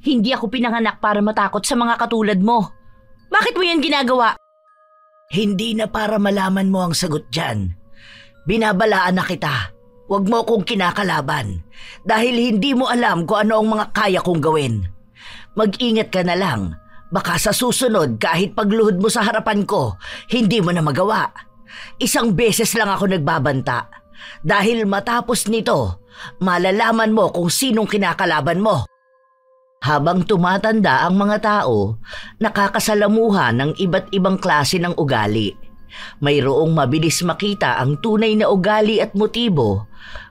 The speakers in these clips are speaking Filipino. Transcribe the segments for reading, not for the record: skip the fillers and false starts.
Hindi ako pinanganak para matakot sa mga katulad mo. Bakit mo yan ginagawa? Hindi na para malaman mo ang sagot dyan. Binabalaan na kita. Huwag mo akong kinakalaban dahil hindi mo alam kung ano ang mga kaya kong gawin. Mag-ingat ka na lang. Baka sa susunod kahit pagluhod mo sa harapan ko, hindi mo na magawa. Isang beses lang ako nagbabanta. Dahil matapos nito, malalaman mo kung sinong kinakalaban mo. Habang tumatanda ang mga tao, nakakasalamuha ng iba't ibang klase ng ugali. Mayroong mabilis makita ang tunay na ugali at motibo,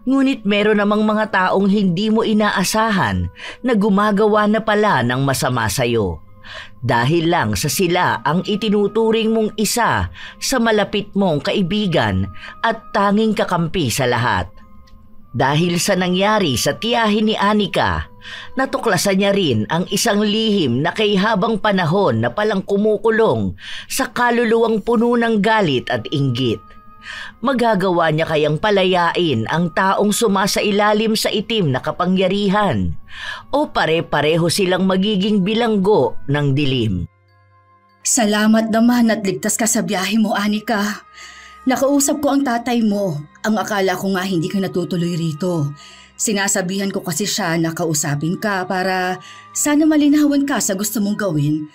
ngunit meron namang mga taong hindi mo inaasahan na gumagawa na pala ng masama sa'yo. Dahil lang sa sila ang itinuturing mong isa sa malapit mong kaibigan at tanging kakampi sa lahat. Dahil sa nangyari sa tiyahin ni Anika, natuklasan niya rin ang isang lihim na kay habang panahon na palang kumukulong sa kaluluwang puno ng galit at inggit. Magagawa niya kayang palayain ang taong sumasailalim sa itim na kapangyarihan o pare-pareho silang magiging bilanggo ng dilim. Salamat naman at ligtas ka sa biyahe mo, Anika. Nakausap ko ang tatay mo. Ang akala ko nga hindi ka natutuloy rito. Sinasabihan ko kasi siya na kausapin ka para sana malinawan ka sa gusto mong gawin.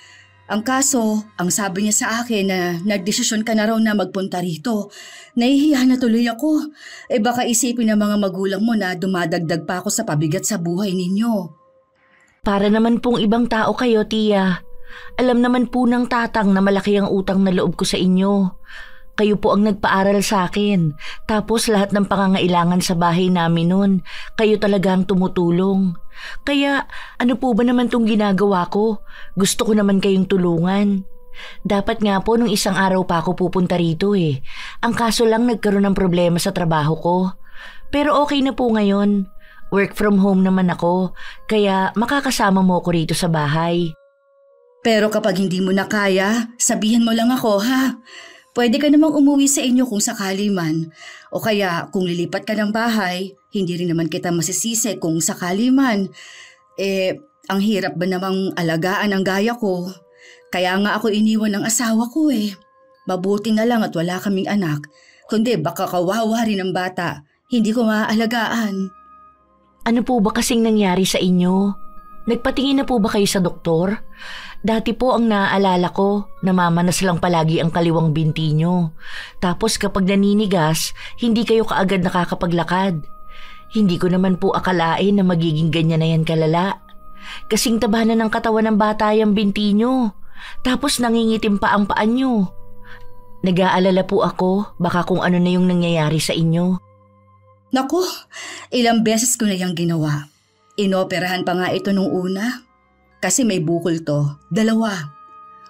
Ang kaso, ang sabi niya sa akin na nagdesisyon ka na raw na magpunta rito. Nahihiya na tuloy ako. Baka isipin ng mga magulang mo na dumadagdag pa ako sa pabigat sa buhay ninyo. Para naman pong ibang tao kayo, tiya. Alam naman po ng tatang na malaki ang utang na loob ko sa inyo. Kayo po ang nagpaaral sa akin. Tapos lahat ng pangangailangan sa bahay namin nun, kayo talaga ang tumutulong. Kaya ano po ba naman tong ginagawa ko? Gusto ko naman kayong tulungan. Dapat nga po nung isang araw pa ako pupunta rito eh. Ang kaso lang nagkaroon ng problema sa trabaho ko. Pero okay na po ngayon. Work from home naman ako. Kaya makakasama mo ko rito sa bahay. Pero kapag hindi mo na kaya, sabihan mo lang ako ha. Pwede ka namang umuwi sa inyo kung sakali man. O kaya kung lilipat ka ng bahay, hindi rin naman kita masisisi kung sakali man. Ang hirap ba namang alagaan ang gaya ko? Kaya nga ako iniwan ng asawa ko eh. Mabuti na lang at wala kaming anak. Kundi baka kawawa rin ang bata. Hindi ko maaalagaan. Ano po ba kasing nangyari sa inyo? Nagpatingin na po ba kayo sa doktor? Dati po ang naaalala ko, namamanas lang palagi ang kaliwang binti nyo. Tapos kapag naninigas, hindi kayo kaagad nakakapaglakad. Hindi ko naman po akalain na magiging ganyan na yan kalala. Kasing taba na ng katawan ng bata yung binti nyo. Tapos nangingitim pa ang paan nyo. Nag-aalala po ako, baka kung ano na yung nangyayari sa inyo. Naku, ilang beses ko na yung ginawa. Inoperahan pa nga ito nung una. Kasi may bukol to, 2.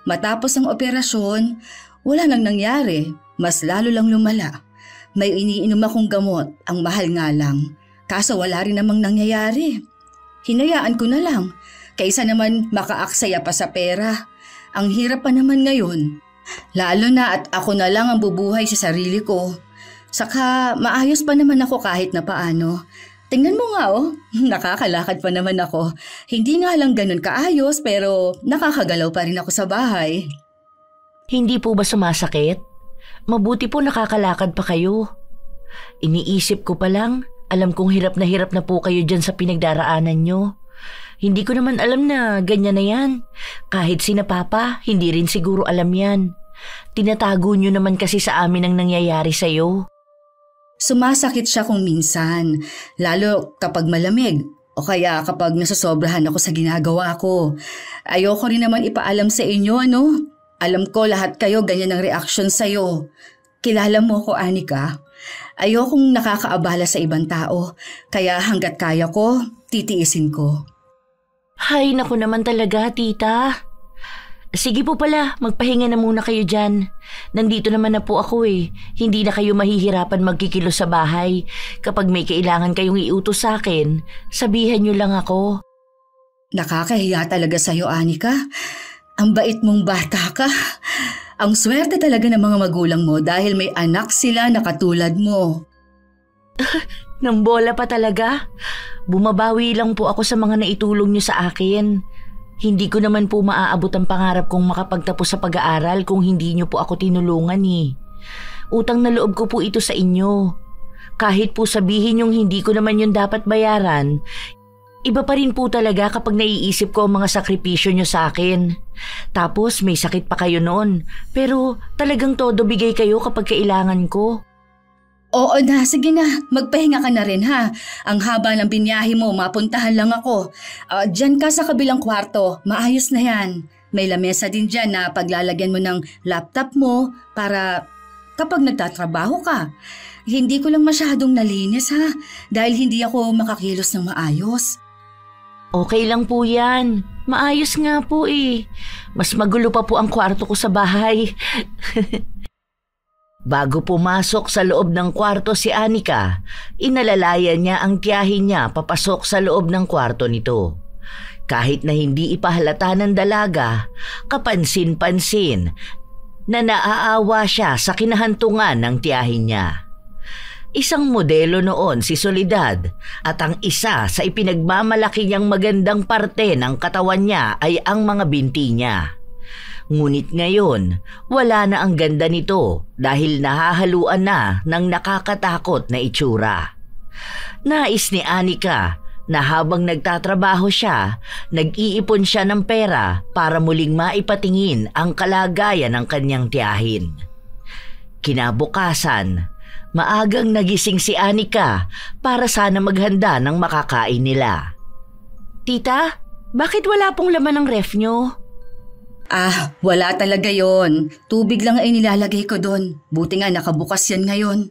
Matapos ang operasyon, wala nang nangyari, mas lalo lang lumala. May iniinom akong gamot, ang mahal nga lang. Kaso wala rin namang nangyayari. Hinayaan ko na lang, kaysa naman makaaksaya pa sa pera. Ang hirap pa naman ngayon. Lalo na at ako na lang ang bubuhay sa sarili ko. Saka maayos pa naman ako kahit na paano. Tingnan mo nga nakakalakad pa naman ako. Hindi nga lang ganun kaayos pero nakakagalaw pa rin ako sa bahay. Hindi po ba sumasakit? Mabuti po nakakalakad pa kayo. Iniisip ko pa lang, alam kong hirap na po kayo dyan sa pinagdaraanan nyo. Hindi ko naman alam na ganyan na yan. Kahit sina Papa, hindi rin siguro alam yan. Tinatago nyo naman kasi sa amin ang nangyayari sa'yo. Sumasakit siya kung minsan, lalo kapag malamig o kaya kapag nasasobrahan ako sa ginagawa ko. Ayoko rin naman ipaalam sa inyo, Alam ko lahat kayo ganyan ang reaksyon sa'yo. Kilala mo ko, Anika. Ayokong nakakaabala sa ibang tao, kaya hanggat kaya ko, titiisin ko. Hay, naku naman talaga, tita. Sige po pala, magpahinga na muna kayo dyan. Nandito naman na po ako eh. Hindi na kayo mahihirapan magkikilos sa bahay. Kapag may kailangan kayong iutos sa akin, sabihan niyo lang ako. Nakakahiya talaga sa'yo, Anika. Ang bait mong bata ka. Ang swerte talaga ng mga magulang mo dahil may anak sila na katulad mo. Nang bola pa talaga. Bumabawi lang po ako sa mga naitulong niyo sa akin. Hindi ko naman po maaabot ang pangarap kong makapagtapos sa pag-aaral kung hindi niyo po ako tinulungan eh. Utang na loob ko po ito sa inyo. Kahit po sabihin yung hindi ko naman yun dapat bayaran, iba pa rin po talaga kapag naiisip ko ang mga sakripisyo nyo sa akin. Tapos may sakit pa kayo noon, pero talagang todo bigay kayo kapag kailangan ko. Oo na, sige na. Magpahinga ka na rin ha. Ang haba ng binyahe mo, mapuntahan lang ako. Diyan ka sa kabilang kwarto, maayos na yan. May lamesa din dyan na paglalagyan mo ng laptop mo para kapag nagtatrabaho ka. Hindi ko lang masyadong nalinis ha, dahil hindi ako makakilos ng maayos. Okay lang po yan. Maayos nga po eh. Mas magulo pa po ang kwarto ko sa bahay. Bago pumasok sa loob ng kwarto si Anika, inalalayan niya ang tiyahin niya papasok sa loob ng kwarto nito. Kahit na hindi ipahalata ng dalaga, kapansin-pansin na naaawa siya sa kinahantungan ng tiyahin niya. Isang modelo noon si Soledad at ang isa sa ipinagmamalaki niyang magandang parte ng katawan niya ay ang mga binti niya. Ngunit ngayon, wala na ang ganda nito dahil nahahaluan na ng nakakatakot na itsura. Nais ni Anika na habang nagtatrabaho siya, nag-iipon siya ng pera para muling maipatingin ang kalagayan ng kanyang tiyahin. Kinabukasan, maagang nagising si Anika para sana maghanda ng makakain nila. Tita, bakit wala pong laman ng ref nyo? Wala talaga yon. Tubig lang ay nilalagay ko doon. Buti nga nakabukas yan ngayon.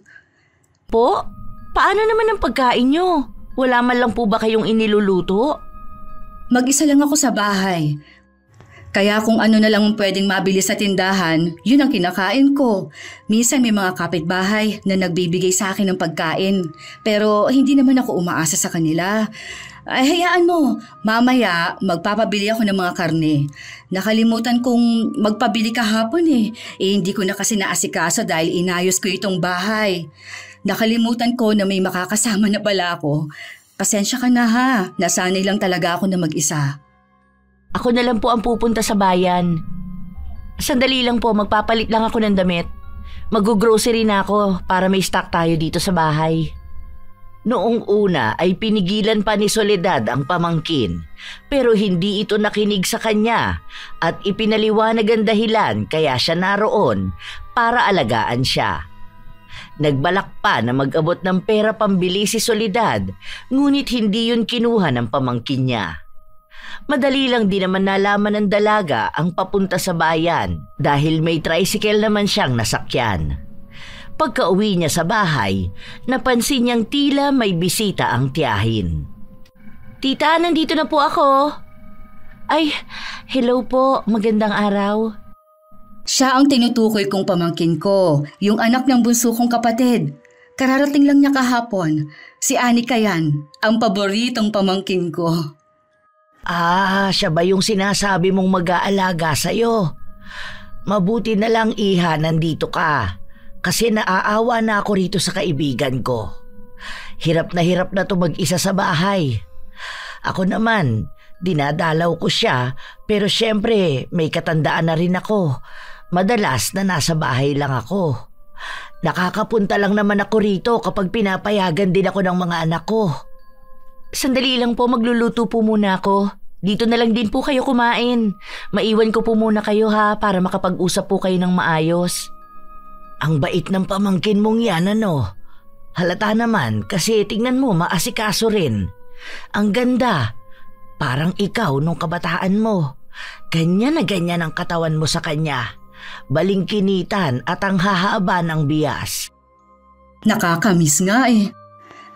Po? Paano naman ang pagkain nyo? Wala man lang po ba kayong iniluluto? Mag-isa lang ako sa bahay. Kaya kung ano na lang pwedeng mabili sa tindahan, yun ang kinakain ko. Minsan may mga kapitbahay na nagbibigay sa akin ng pagkain. Pero hindi naman ako umaasa sa kanila. Ay, hayaan mo, mamaya magpapabili ako ng mga karne. Nakalimutan kong magpabili kahapon eh. Hindi ko na kasi naasikaso dahil inayos ko itong bahay. Nakalimutan ko na may makakasama na pala ako. Pasensya ka na ha, nasanay lang talaga ako na mag-isa. Ako na lang po ang pupunta sa bayan. Sandali lang po, magpapalit lang ako ng damit. Mag-grocery na ako para may stock tayo dito sa bahay. Noong una ay pinigilan pa ni Soledad ang pamangkin, pero hindi ito nakinig sa kanya at ipinaliwanag ang dahilan kaya siya naroon para alagaan siya. Nagbalak pa na mag-abot ng pera pambili si Soledad, ngunit hindi yun kinuha ng pamangkin niya. Madali lang din naman nalaman ng dalaga ang papunta sa bayan dahil may tricycle naman siyang nasakyan. Pagka-uwi niya sa bahay, napansin niyang tila may bisita ang tiyahin. Tita, nandito na po ako. Ay, hello po, magandang araw. Siya ang tinutukoy kong pamangkin ko, yung anak ng bunso kong kapatid. Kararating lang niya kahapon. Si Anika yan, ang paboritong pamangkin ko. Siya ba yung sinasabi mong mag-aalaga sa'yo? Mabuti na lang iha, nandito ka. Kasi naaawa na ako rito sa kaibigan ko. Hirap na to mag-isa sa bahay. Ako naman, dinadalaw ko siya pero syempre may katandaan na rin ako. Madalas na nasa bahay lang ako. Nakakapunta lang naman ako rito kapag pinapayagan din ako ng mga anak ko. Sandali lang po, magluluto po muna ako. Dito na lang din po kayo kumain. Maiwan ko po muna kayo ha para makapag-usap po kayo ng maayos. Ang bait ng pamangkin mong yan, ano? Halata naman kasi tingnan mo maasikaso rin. Ang ganda. Parang ikaw nung kabataan mo. Ganyan na ganyan ang katawan mo sa kanya. Balingkinitan at ang hahaba ng bias. Nakakamiss nga eh.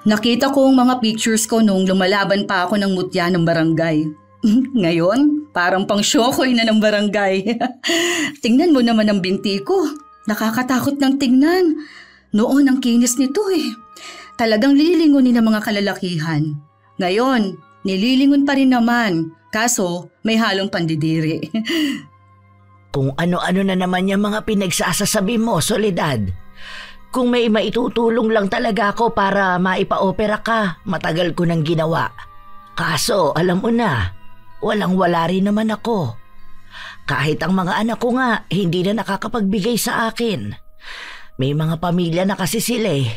Nakita ko ang mga pictures ko nung lumalaban pa ako ng mutya ng barangay. Ngayon, parang pang syokoy na ng barangay. Tingnan mo naman ang binti ko. Nakakatakot ng tingnan. Noon ang kinis nito eh. Talagang lilingunin ng mga kalalakihan. Ngayon, nililingon pa rin naman. Kaso, may halong pandidiri. Kung ano-ano na naman yung mga pinagsasasabi mo, Soledad. Kung may maitutulong lang talaga ako para maipa-opera ka, matagal ko nang ginawa. Kaso, alam mo na, walang-wala rin naman ako. Kahit ang mga anak ko nga, hindi na nakakapagbigay sa akin. May mga pamilya na kasi sila eh.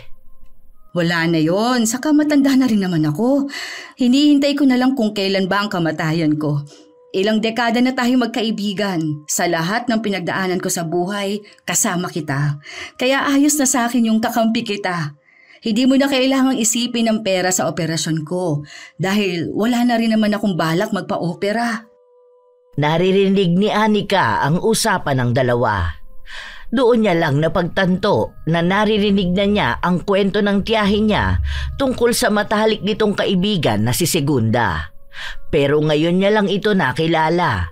Wala na yon, saka matanda na rin naman ako. Hinihintay ko na lang kung kailan ba ang kamatayan ko. Ilang dekada na tayo magkaibigan. Sa lahat ng pinagdaanan ko sa buhay, kasama kita. Kaya ayos na sa akin yung kakampi kita. Hindi mo na kailangang isipin ang pera sa operasyon ko dahil wala na rin naman akong balak magpa-opera. Naririnig ni Anika ang usapan ng dalawa. Doon niya lang napagtanto na naririnig na niya ang kwento ng tiyahin niya tungkol sa matalik nitong kaibigan na si Segunda. Pero ngayon niya lang ito nakilala.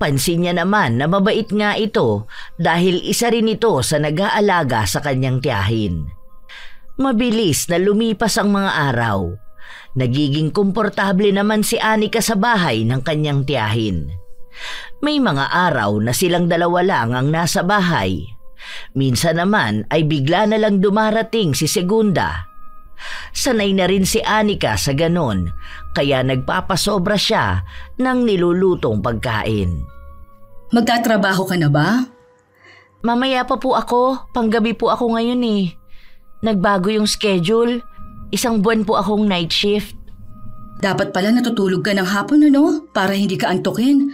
Pansin niya naman na mabait nga ito dahil isa rin ito sa nag-aalaga sa kanyang tiyahin. Mabilis na lumipas ang mga araw. Nagiging komportable naman si Anika sa bahay ng kanyang tiyahin. May mga araw na silang dalawa lang ang nasa bahay. Minsan naman ay bigla na lang dumarating si Segunda. Sanay na rin si Anika sa ganon, kaya nagpapasobra siya ng nilulutong pagkain. Magtatrabaho ka na ba? Mamaya pa po ako, panggabi po ako ngayon eh. Nagbago yung schedule, 1 buwan po akong night shift. Dapat pala natutulog ka ng hapon para hindi ka antukin.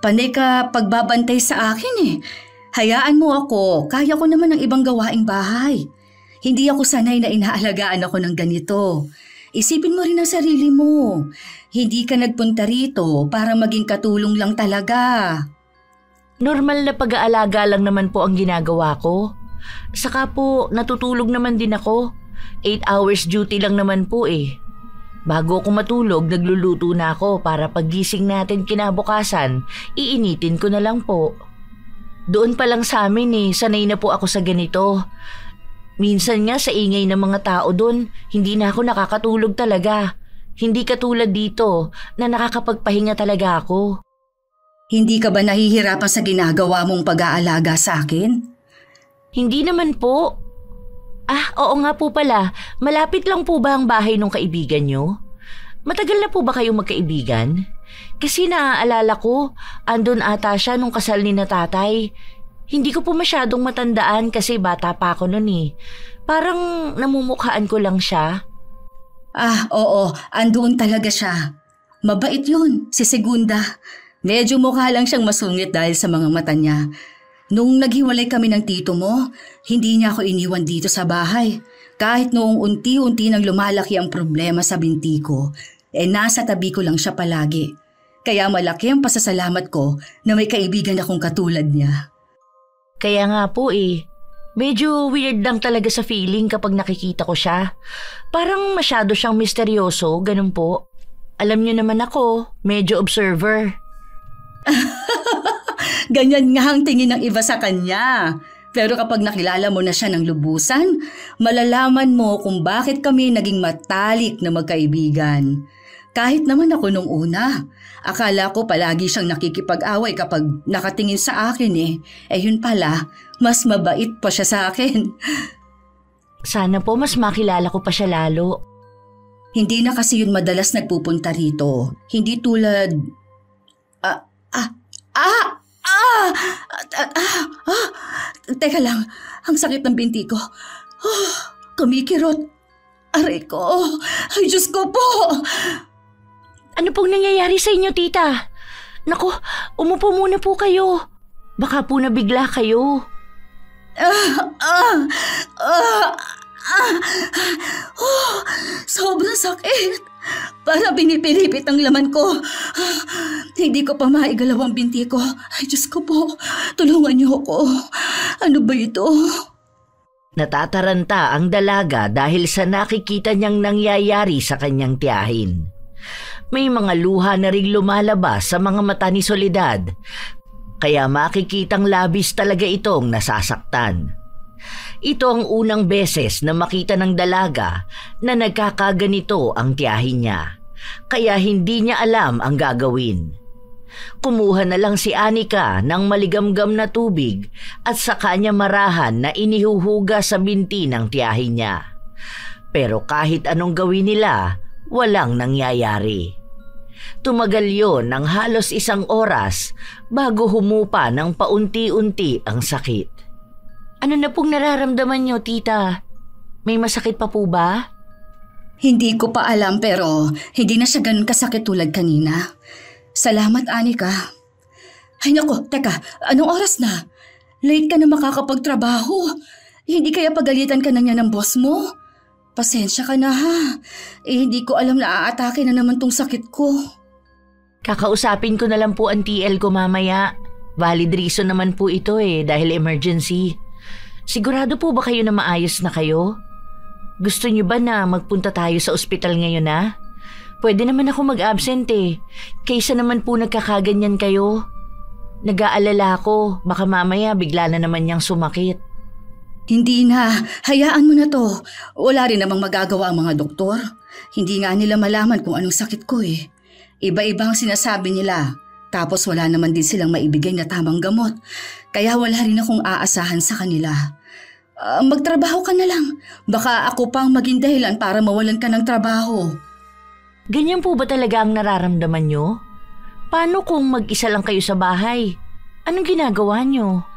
Panay ka pagbabantay sa akin eh. Hayaan mo ako, kaya ko naman ng ibang gawaing bahay. Hindi ako sanay na inaalagaan ako ng ganito. Isipin mo rin ang sarili mo. Hindi ka nagpunta rito para maging katulong lang talaga. Normal na pag-aalaga lang naman po ang ginagawa ko. Saka po, natutulog naman din ako. 8 hours duty lang naman po eh. Bago ako matulog, nagluluto na ako para paggising natin kinabukasan, iinitin ko na lang po. Doon pa lang sa amin sanay na po ako sa ganito. Minsan nga sa ingay ng mga tao doon, hindi na ako nakakatulog talaga. Hindi katulad dito na nakakapagpahinga talaga ako. Hindi ka ba nahihirapan sa ginagawa mong pag-aalaga sa akin? Hindi naman po. Oo nga po pala, malapit lang po ba ang bahay ng kaibigan nyo? Matagal na po ba kayong magkaibigan? Kasi naaalala ko, andun ata siya nung kasal ni na tatay. Hindi ko po masyadong matandaan kasi bata pa ako nun eh. Parang namumukhaan ko lang siya. Oo, andun talaga siya. Mabait yun, si Segunda. Medyo mukha lang siyang masungit dahil sa mga mata niya. Nung naghiwalay kami ng tito mo, hindi niya ako iniwan dito sa bahay. Kahit noong unti-unti nang lumalaki ang problema sa binti ko, nasa tabi ko lang siya palagi. Kaya malaki ang pasasalamat ko na may kaibigan akong katulad niya. Kaya nga po medyo weird lang talaga sa feeling kapag nakikita ko siya. Parang masyado siyang misteryoso, ganun po. Alam niyo naman ako, medyo observer. Ganyan nga ang tingin ng iba sa kanya. Pero kapag nakilala mo na siya ng lubusan, malalaman mo kung bakit kami naging matalik na magkaibigan. Kahit naman ako nung una, akala ko palagi siyang nakikipag-away kapag nakatingin sa akin yun pala, mas mabait pa siya sa akin. Sana po mas makilala ko pa siya lalo. Hindi na kasi yun madalas nagpupunta rito. Hindi tulad... Teka lang, ang sakit ng binti ko. Kumikirot. Aray ko. Ay, Diyos ko po. Ano pong nangyayari sa inyo, tita? Naku, umupo muna po kayo. Baka po nabigla kayo. Sobrang sakit. Para pinipilipit ang laman ko. Hindi ko pa maigalaw ang binti ko. Ay, Diyos ko po. Tulungan niyo ako. Ano ba ito? Natataranta ang dalaga dahil sa nakikita niyang nangyayari sa kanyang tiyahin. May mga luha na ring lumalabas sa mga mata ni Soledad, kaya makikitang labis talaga itong nasasaktan. Ito ang unang beses na makita ng dalaga na nagkakaganito ang tiyahin niya, kaya hindi niya alam ang gagawin. Kumuha na lang si Anika ng maligamgam na tubig at saka niya marahan na inihuhuga sa binti ng tiyahin niya. Pero kahit anong gawin nila, walang nangyayari. Tumagal yon ng halos 1 oras bago humupa ng paunti-unti ang sakit. Ano na pong nararamdaman niyo, tita? May masakit pa po ba? Hindi ko pa alam pero hindi na siya ganun kasakit tulad kanina. Salamat, Anika. Ay nako, teka, anong oras na? Late ka na makakapagtrabaho. Hindi kaya pagalitan ka na niya ng boss mo? Pasensya ka na ha. Hindi ko alam na aatake na naman tong sakit ko. Kakausapin ko na lang po ang TL ko mamaya. Valid reason naman po ito dahil emergency. Sigurado po ba kayo na maayos na kayo? Gusto niyo ba na magpunta tayo sa ospital ngayon na? Pwede naman ako mag-absent kaysa naman po nagkakaganyan kayo. Nag-aalala ako, baka mamaya bigla na naman niyang sumakit. Hindi na, hayaan mo na to. Wala rin namang magagawa ang mga doktor. Hindi nga nila malaman kung anong sakit ko Iba-iba ang sinasabi nila. Tapos wala naman din silang maibigay na tamang gamot. Kaya wala rin akong aasahan sa kanila. Magtrabaho ka na lang. Baka ako pa ang maging dahilan para mawalan ka ng trabaho. Ganyan po ba talaga ang nararamdaman nyo? Paano kung mag-isa lang kayo sa bahay? Anong ginagawa nyo?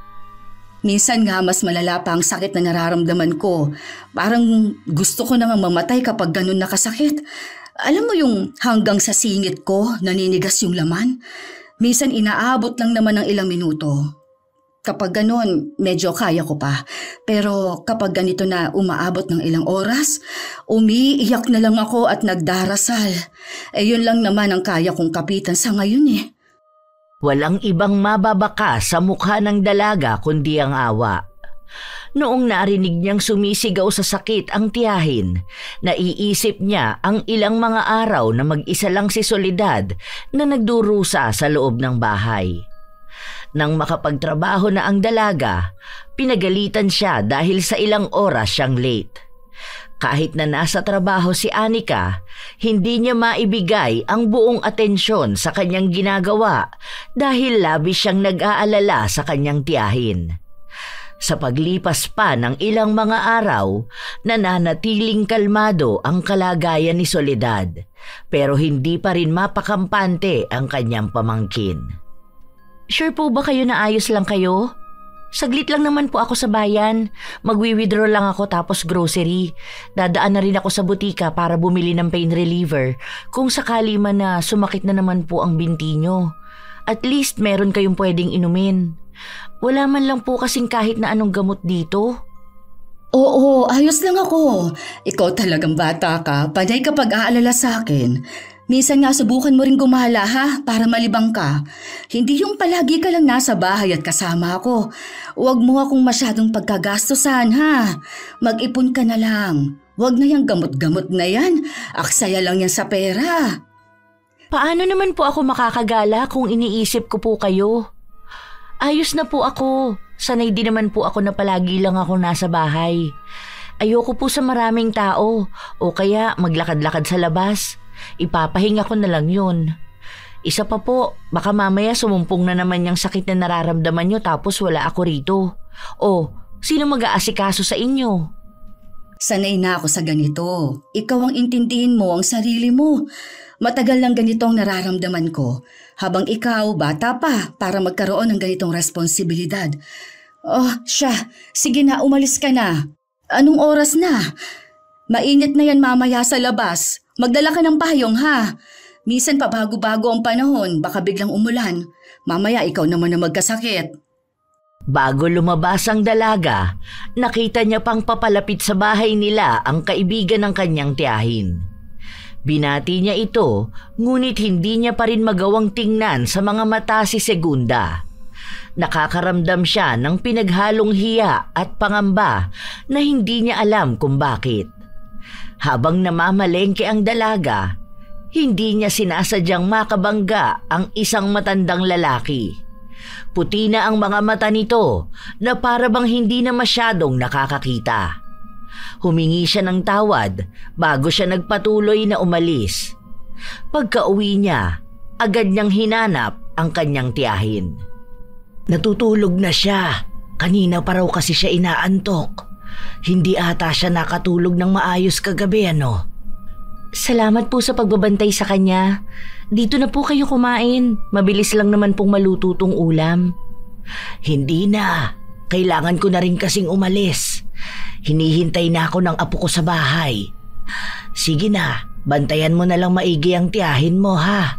Minsan nga mas malala pa ang sakit na nararamdaman ko. Parang gusto ko nang mamatay kapag ganun nakasakit. Alam mo yung hanggang sa singit ko naninigas yung laman? Minsan inaabot lang naman ng ilang minuto. Kapag ganun, medyo kaya ko pa. Pero kapag ganito na umaabot ng ilang oras, umiiyak na lang ako at nagdarasal. Yun lang naman ang kaya kong kapitan sa ngayon Walang ibang mababaka sa mukha ng dalaga kundi ang awa. Noong narinig niyang sumisigaw sa sakit ang tiyahin, naiisip niya ang ilang mga araw na mag-isa lang si Soledad na nagdurusa sa loob ng bahay. Nang makapagtrabaho na ang dalaga, pinagalitan siya dahil sa ilang oras siyang late. Kahit na nasa trabaho si Anika, hindi niya maibigay ang buong atensyon sa kanyang ginagawa dahil labis siyang nag-aalala sa kanyang tiyahin. Sa paglipas pa ng ilang mga araw, nananatiling kalmado ang kalagayan ni Soledad, pero hindi pa rin mapakampante ang kanyang pamangkin. Sure po ba kayo na ayos lang kayo? Saglit lang naman po ako sa bayan. Magwi-withdraw lang ako tapos grocery. Dadaan na rin ako sa butika para bumili ng pain reliever kung sakali man na sumakit na naman po ang binti nyo. At least meron kayong pwedeng inumin. Wala man lang po kasing kahit na anong gamot dito. Oo, ayos lang ako. Ikaw talagang bata ka. Panay ka pag-aalala sa akin. Minsan nga subukan mo rin gumala ha, para malibang ka. Hindi yung palagi ka lang nasa bahay at kasama ako. Huwag mo akong masyadong pagkagastusan ha. Mag-ipon ka na lang. Huwag na yung gamot-gamot na yan. Aksaya lang yan sa pera. Paano naman po ako makakagala kung iniisip ko po kayo? Ayos na po ako. Sanay din naman po ako na palagi lang ako nasa bahay. Ayoko po sa maraming tao o kaya maglakad-lakad sa labas. Ipapahinga ko na lang yun. Isa pa po, baka mamaya sumumpong na naman yung sakit na nararamdaman nyo tapos wala ako rito. O, sino mag-aasikaso sa inyo? Sanay na ako sa ganito. Ikaw ang intindihin mo ang sarili mo. Matagal lang ganito ang nararamdaman ko. Habang ikaw, bata pa para magkaroon ng ganitong responsibilidad. Oh, sige na, umalis ka na. Anong oras na? Mainit na yan mamaya sa labas. Magdala ka ng payong ha. Minsan pa bago-bago ang panahon, baka biglang umulan. Mamaya ikaw naman na magkasakit. Bago lumabas ang dalaga, nakita niya pang papalapit sa bahay nila ang kaibigan ng kanyang tiyahin. Binati niya ito, ngunit hindi niya pa rin magawang tingnan sa mga mata si Segunda. Nakakaramdam siya ng pinaghalong hiya at pangamba na hindi niya alam kung bakit. Habang namamalengke ang dalaga, hindi niya sinasadyang makabangga ang isang matandang lalaki. Puti na ang mga mata nito na para bang hindi na masyadong nakakakita. Humingi siya ng tawad bago siya nagpatuloy na umalis. Pagka-uwi niya, agad niyang hinanap ang kanyang tiyahin. Natutulog na siya. Kanina pa raw kasi siya inaantok. Hindi ata siya nakatulog ng maayos kagabi, ano? Salamat po sa pagbabantay sa kanya. Dito na po kayo kumain. Mabilis lang naman pong maluto tong ulam. Hindi na. Kailangan ko na rin kasing umalis. Hinihintay na ako ng apo ko sa bahay. Sige na, bantayan mo na lang maigi ang tiyahin mo ha.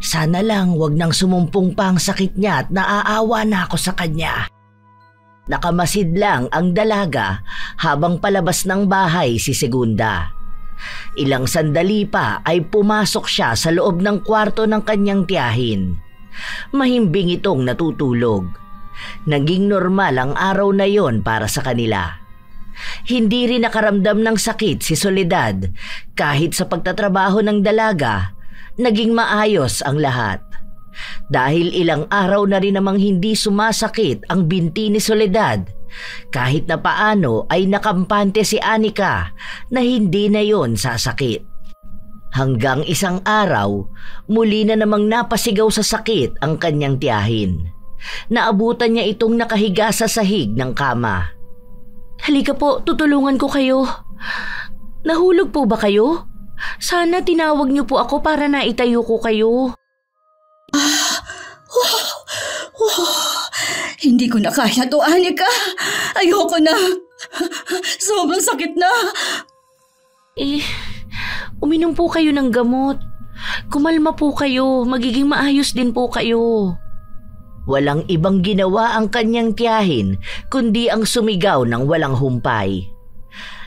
Sana lang wag nang sumumpong pa ang sakit niya at naaawa na ako sa kanya. Nakamasid lang ang dalaga habang palabas ng bahay si Segunda. Ilang sandali pa ay pumasok siya sa loob ng kwarto ng kanyang tiyahin. Mahimbing itong natutulog. Naging normal ang araw na yon para sa kanila. Hindi rin nakaramdam ng sakit si Soledad kahit sa pagtatrabaho ng dalaga, naging maayos ang lahat. Dahil ilang araw na rin namang hindi sumasakit ang binti ni Soledad, kahit na paano ay nakampante si Anika na hindi na yon sasakit. Hanggang isang araw, muli na namang napasigaw sa sakit ang kanyang tiyahin. Naabutan niya itong nakahiga sa sahig ng kama. Halika po, tutulungan ko kayo. Nahulog po ba kayo? Sana tinawag niyo po ako para naitayo ko kayo. Hindi ko na kaya to, Anika. Ayoko na. Sobrang sakit na. Uminom po kayo ng gamot. Kumalma po kayo. Magiging maayos din po kayo. Walang ibang ginawa ang kanyang tiyahin kundi ang sumigaw ng walang humpay.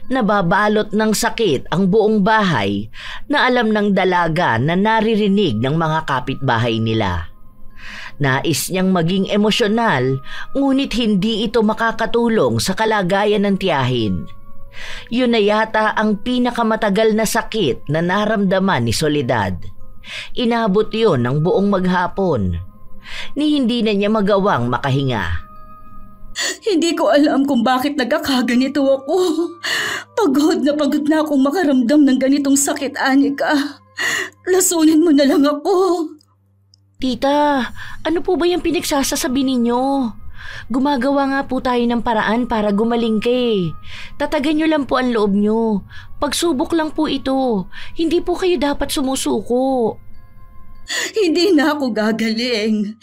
Nababalot ng sakit ang buong bahay na alam ng dalaga na naririnig ng mga kapitbahay nila. Nais niyang maging emosyonal ngunit hindi ito makakatulong sa kalagayan ng tiyahin. Yun na yata ang pinakamatagal na sakit na naramdaman ni Soledad. Inabot yun ng buong maghapon. Ni hindi na niya magawang makahinga. Hindi ko alam kung bakit nagkakaganito ako. Pagod na akong makaramdam ng ganitong sakit, Anika. Lasunin mo na lang ako. Tita, ano po ba yung pinagsasasabi ninyo? Gumagawa nga po tayo ng paraan para gumaling ka eh. Tatagan nyo lang po ang loob nyo. Pagsubok lang po ito. Hindi po kayo dapat sumusuko. Hindi na ako gagaling.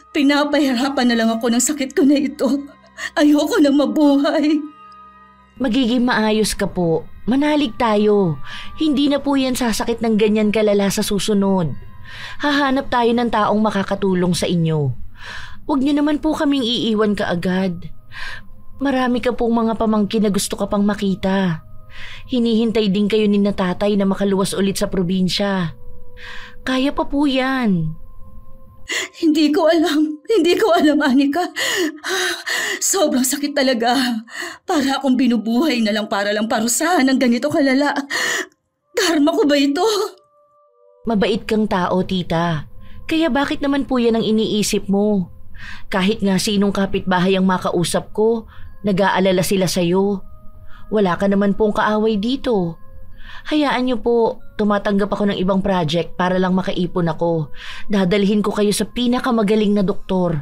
Pinapahirapan na lang ako ng sakit ko na ito. Ayoko na mabuhay. Magiging maayos ka po. Manalig tayo. Hindi na po yan sasakit ng ganyan kalala sa susunod. Hahanap tayo ng taong makakatulong sa inyo. Huwag niyo naman po kaming iiwan kaagad. Marami ka pong mga pamangkin na gusto ka pang makita. Hinihintay din kayo ni natatay na makaluwas ulit sa probinsya. Kaya pa po yan. Hindi ko alam, Anika. Sobrang sakit talaga. Para akong binubuhay na lang para lang parusahan ng ganito kalala. Dharma ko ba ito? Mabait kang tao, tita. Kaya bakit naman po yan ang iniisip mo? Kahit nga sinong kapitbahay ang makausap ko, nag-aalala sila sa'yo. Wala ka naman pong kaaway dito. Hayaan niyo po, tumatanggap ako ng ibang project para lang makaipon ako. Dadalhin ko kayo sa pinakamagaling na doktor.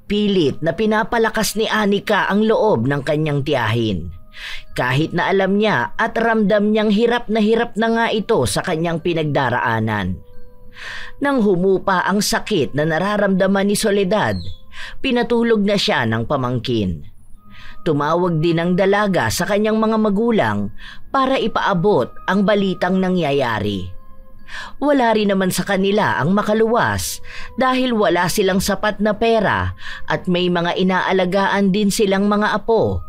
Pilit na pinapalakas ni Anika ang loob ng kanyang tiyahin. Kahit na alam niya at ramdam niyang hirap na nga ito sa kanyang pinagdaraanan. Nang humupa ang sakit na nararamdaman ni Soledad, pinatulog na siya ng pamangkin. Tumawag din ang dalaga sa kanyang mga magulang para ipaabot ang balitang nangyayari. Wala rin naman sa kanila ang makaluwas dahil wala silang sapat na pera at may mga inaalagaan din silang mga apo.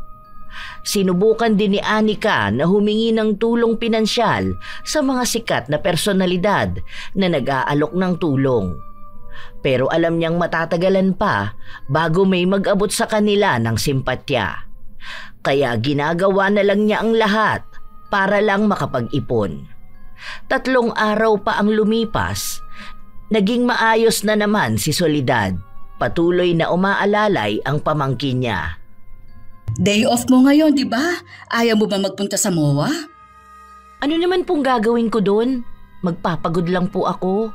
Sinubukan din ni Anika na humingi ng tulong pinansyal sa mga sikat na personalidad na nag-aalok ng tulong. Pero alam niyang matatagalan pa bago may mag-abot sa kanila ng simpatya. Kaya ginagawa na lang niya ang lahat para lang makapag-ipon. 3 araw pa ang lumipas, naging maayos na naman si Soledad. Patuloy na umaalalay ang pamangkin niya. Day off mo ngayon, di ba? Ayaw mo ba magpunta sa MOA? Ano naman pong gagawin ko doon? Magpapagod lang po ako.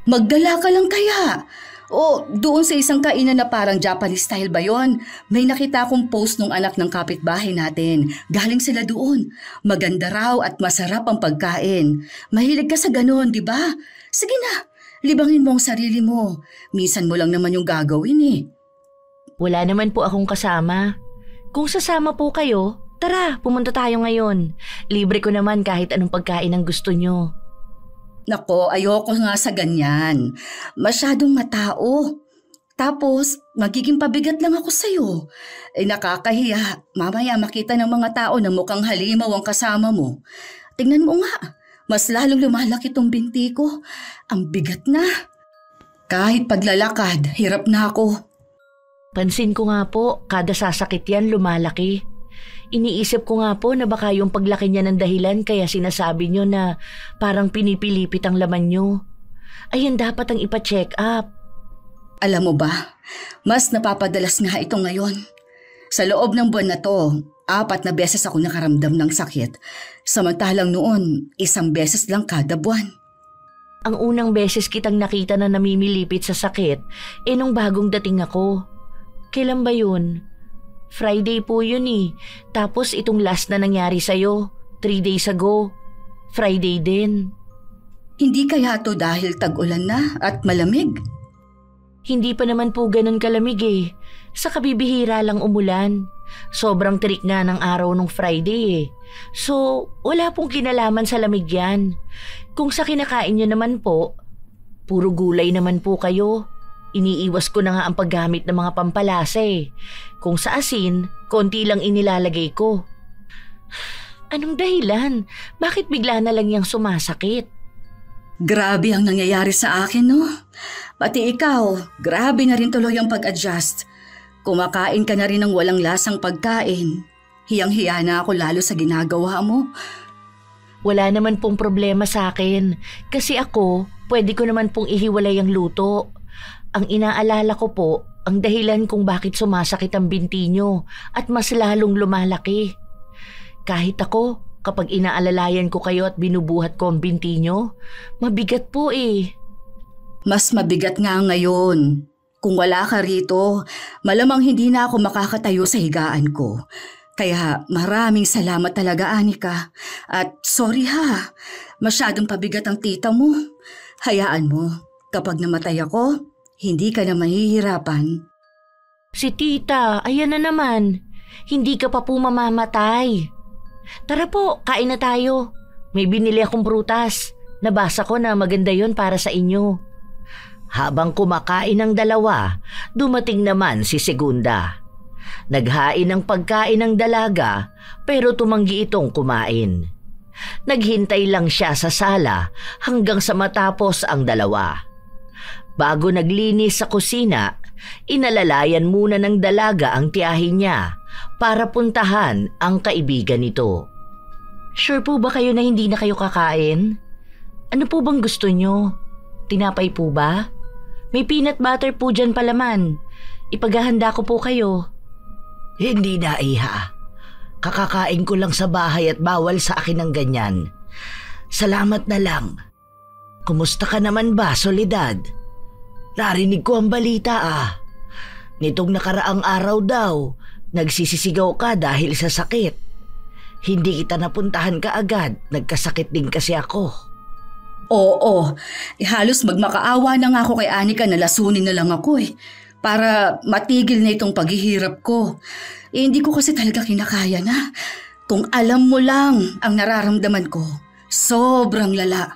Magdala ka lang kaya. O doon sa isang kainan na parang Japanese style ba yon? May nakita akong post nung anak ng kapitbahay natin. Galing sila doon. Maganda raw at masarap ang pagkain. Mahilig ka sa ganon, di ba? Sige na, libangin mo ang sarili mo. Minsan mo lang naman yung gagawin eh. Wala naman po akong kasama. Kung sasama po kayo, tara, pumunta tayo ngayon. Libre ko naman kahit anong pagkain ang gusto nyo. Nako, ayoko nga sa ganyan. Masyadong matao. Tapos, magiging pabigat lang ako sa'yo. Nakakahiya. Mamaya makita ng mga tao na mukhang halimaw ang kasama mo. Tingnan mo nga, mas lalong lumalaki tong binti ko. Ang bigat na. Kahit paglalakad, hirap na ako. Pansin ko nga po, kada sasakit yan lumalaki. Iniisip ko nga po na baka yung paglaki niya ng dahilan kaya sinasabi nyo na parang pinipilipit ang laman nyo. Ayan dapat ang ipa-check up. Alam mo ba, mas napapadalas nga ito ngayon. Sa loob ng buwan na to, 4 na beses ako nakaramdam ng sakit. Samantalang noon, 1 beses lang kada buwan. Ang unang beses kitang nakita na namimilipit sa sakit, nung bagong dating ako. Kailan ba yun? Friday po yun eh. Tapos itong last na nangyari sa'yo, 3 days ago. Friday din. Hindi kaya to dahil tag-ulan na at malamig? Hindi pa naman po ganun kalamig eh. Sa kabibihira lang umulan. Sobrang tirik nga ng araw nung Friday eh. So, wala pong kinalaman sa lamig yan. Kung sa kinakain nyo naman po, puro gulay naman po kayo. Iniiwas ko na nga ang paggamit ng mga pampalasa eh. Kung sa asin, konti lang inilalagay ko. Anong dahilan? Bakit bigla na lang yang sumasakit? Grabe ang nangyayari sa akin, no? Pati ikaw, grabe na rin tuloy ang pag-adjust. Kumakain ka na rin ng walang lasang pagkain. Hiyang-hiya na ako lalo sa ginagawa mo. Wala naman pong problema sa akin. Kasi ako, pwede ko naman pong ihiwalay ang luto. Ang inaalala ko po, ang dahilan kung bakit sumasakit ang binti nyo at mas lalong lumalaki. Kahit ako, kapag inaalalayan ko kayo at binubuhat ko ang binti nyo, mabigat po eh. Mas mabigat nga ngayon. Kung wala ka rito, malamang hindi na ako makakatayo sa higaan ko. Kaya maraming salamat talaga, Anika. At sorry ha, masyadong pabigat ang tita mo. Hayaan mo, kapag namatay ako, hindi ka na mahihirapan. Si tita, ayan na naman. Hindi ka pa po mamamatay. Tara po, kain na tayo. May binili akong prutas. Nabasa ko na maganda yon para sa inyo. Habang kumakain ng dalawa, dumating naman si Segunda. Naghain ng pagkain ng dalaga pero tumanggi itong kumain. Naghintay lang siya sa sala hanggang sa matapos ang dalawa. Bago naglinis sa kusina, inalalayan muna ng dalaga ang tiyahin niya para puntahan ang kaibigan nito. Sure po ba kayo na hindi na kayo kakain? Ano po bang gusto nyo? Tinapay po ba? May peanut butter po dyan palaman. Ipaghahanda ko po kayo. Hindi na, iha. Kakakain ko lang sa bahay at bawal sa akin ang ganyan. Salamat na lang. Kumusta ka naman ba, Soledad? Narinig ko ang balita Nitong nakaraang araw daw, nagsisisigaw ka dahil sa sakit. Hindi kita napuntahan kaagad, nagkasakit din kasi ako. Oo, halos magmakaawa na nga ako kay Anika na lasunin na lang ako para matigil na itong paghihirap ko. Hindi ko kasi talaga kinakaya na. Kung alam mo lang ang nararamdaman ko, sobrang lala.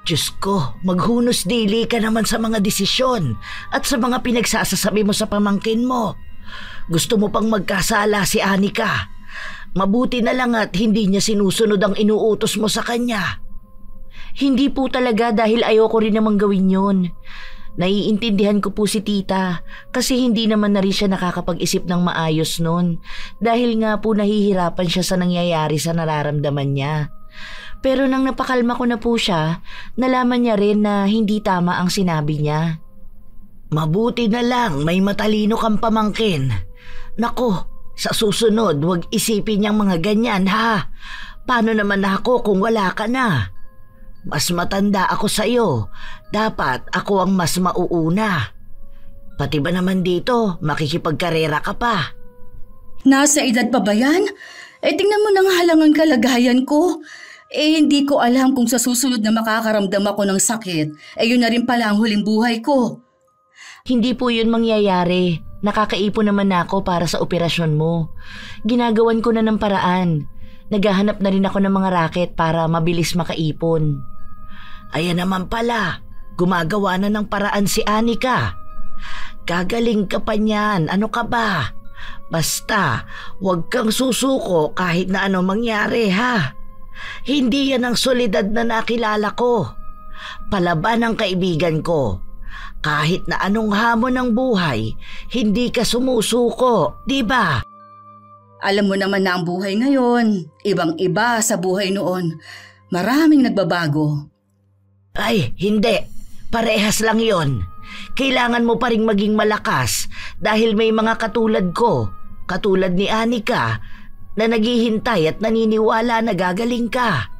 Diyos ko, maghunos dili ka naman sa mga desisyon at sa mga pinagsasasabi mo sa pamangkin mo. Gusto mo pang magkasala si Anika. Mabuti na lang at hindi niya sinusunod ang inuutos mo sa kanya. Hindi po talaga dahil ayoko rin namang gawin yun. Naiintindihan ko po si tita kasi hindi naman na rin siya nakakapag-isip ng maayos nun dahil nga po nahihirapan siya sa nangyayari sa nararamdaman niya. Pero nang napakalma ko na po siya, nalaman niya rin na hindi tama ang sinabi niya. Mabuti na lang may matalino kang pamangkin. Nako, sa susunod huwag isipin niyang mga ganyan ha. Paano naman ako kung wala ka na? Mas matanda ako sa iyo. Dapat ako ang mas mauuna. Pati ba naman dito, makikipagkarera ka pa? Nasa edad pa ba yan? Tingnan mo na nga lang ang kalagayan ko. Hindi ko alam kung sa susunod na makakaramdam ako ng sakit, yun na rin pala ang huling buhay ko. Hindi po yun mangyayari. Nakakaipon naman ako para sa operasyon mo. Ginagawan ko na ng paraan. Naghahanap na rin ako ng mga raket para mabilis makaipon. Ayan naman pala, gumagawa na ng paraan si Anika. Gagaling ka pa niyan, ano ka ba? Basta, huwag kang susuko kahit na ano mangyari ha. Hindi yan ang solidad na nakilala ko. Palaban ang kaibigan ko. Kahit na anong hamon ng buhay, hindi ka sumusuko, di ba? Alam mo naman na ang buhay ngayon, ibang-iba sa buhay noon. Maraming nagbabago. Ay, hindi. Parehas lang yon. Kailangan mo pa ring maging malakas dahil may mga katulad ko, katulad ni Anika, na naghihintay at naniniwala na gagaling ka.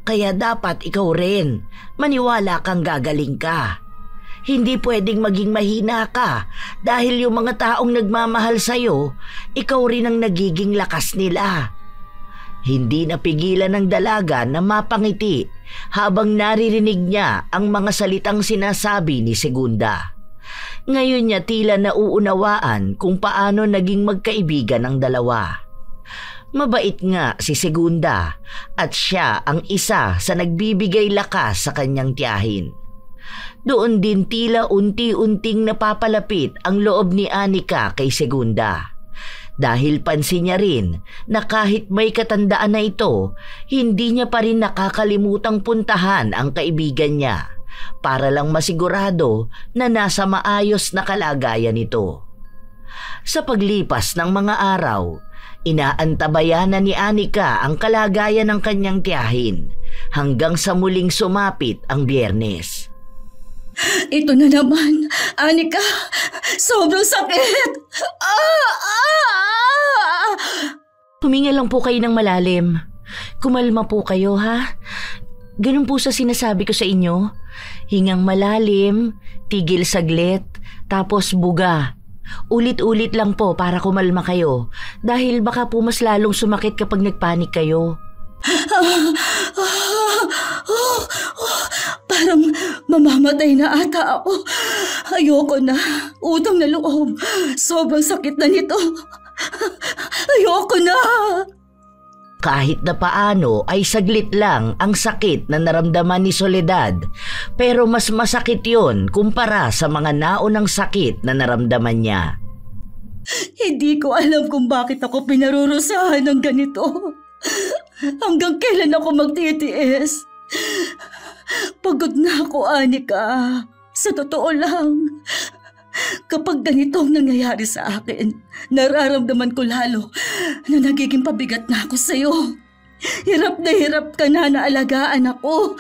Kaya dapat ikaw rin, maniwala kang gagaling ka. Hindi pwedeng maging mahina ka dahil yung mga taong nagmamahal sa'yo, ikaw rin ang nagiging lakas nila. Hindi napigilan ng dalaga na mapangiti habang naririnig niya ang mga salitang sinasabi ni Segunda. Ngayon niya tila nauunawaan kung paano naging magkaibigan ang dalawa. Mabait nga si Segunda at siya ang isa sa nagbibigay lakas sa kanyang tiyahin. Doon din tila unti-unting napapalapit ang loob ni Anika kay Segunda. Dahil pansin niya rin na kahit may katandaan na ito, hindi niya pa rin nakakalimutang puntahan ang kaibigan niya para lang masigurado na nasa maayos na kalagayan ito. Sa paglipas ng mga araw, inaantabayan na ni Anika ang kalagayan ng kanyang tiyahin hanggang sa muling sumapit ang Biyernes. Ito na naman, Anika! Sobrang sakit! Huminga lang po kayo ng malalim. Kumalma po kayo ha. Ganun po sa sinasabi ko sa inyo. Hingang malalim, tigil saglit, tapos buga. Ulit-ulit lang po para kumalma kayo dahil baka po mas lalong sumakit kapag nagpanik kayo. Parang mamamatay na ata ako. Ayoko na. Utang na loob. Sobrang sakit na nito. Ayoko na. Kahit na paano ay saglit lang ang sakit na naramdaman ni Soledad, pero mas masakit yon kumpara sa mga naunang sakit na naramdaman niya. Hindi ko alam kung bakit ako pinarurusahan ng ganito. Hanggang kailan ako magtitiis? Pagod na ako, Anika. Sa totoo lang, kapag ganito ang nangyayari sa akin, nararamdaman ko lalo na nagiging pabigat na ako sa'yo. Hirap ka na alagaan ako.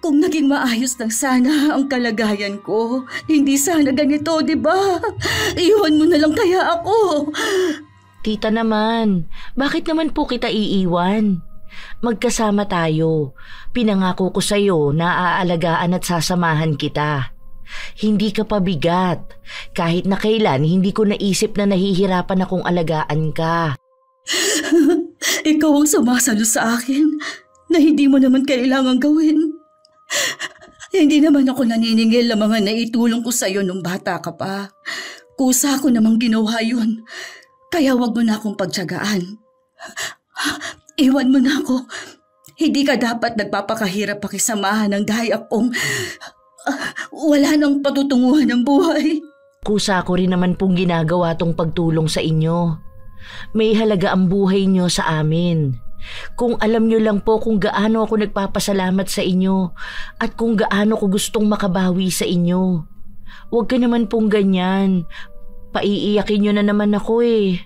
Kung naging maayos lang sana ang kalagayan ko, hindi sana ganito, di ba? Iwan mo na lang kaya ako. Tita naman, bakit naman po kita iiwan? Magkasama tayo. Pinangako ko sa'yo na aalagaan at sasamahan kita. Hindi ka pabigat. Kahit na kailan, hindi ko naisip na nahihirapan akong alagaan ka. Ikaw ang sumasalo sa akin na hindi mo naman kailangan gawin. Hindi naman ako naniningil ng mga naitulong ko sa'yo nung bata ka pa. Kusa ko namang ginawa yun. Kaya wag mo na akong pagtiyagaan. Iwan mo na ako. Hindi ka dapat nagpapakahirap pakisamahan ng gaya kong wala nang patutunguhan ng buhay. Kusa ko rin naman pong ginagawa tong pagtulong sa inyo. May halaga ang buhay nyo sa amin. Kung alam nyo lang po kung gaano ako nagpapasalamat sa inyo at kung gaano ko gustong makabawi sa inyo. Huwag ka naman pong ganyan. Paiiyakin nyo na naman ako eh.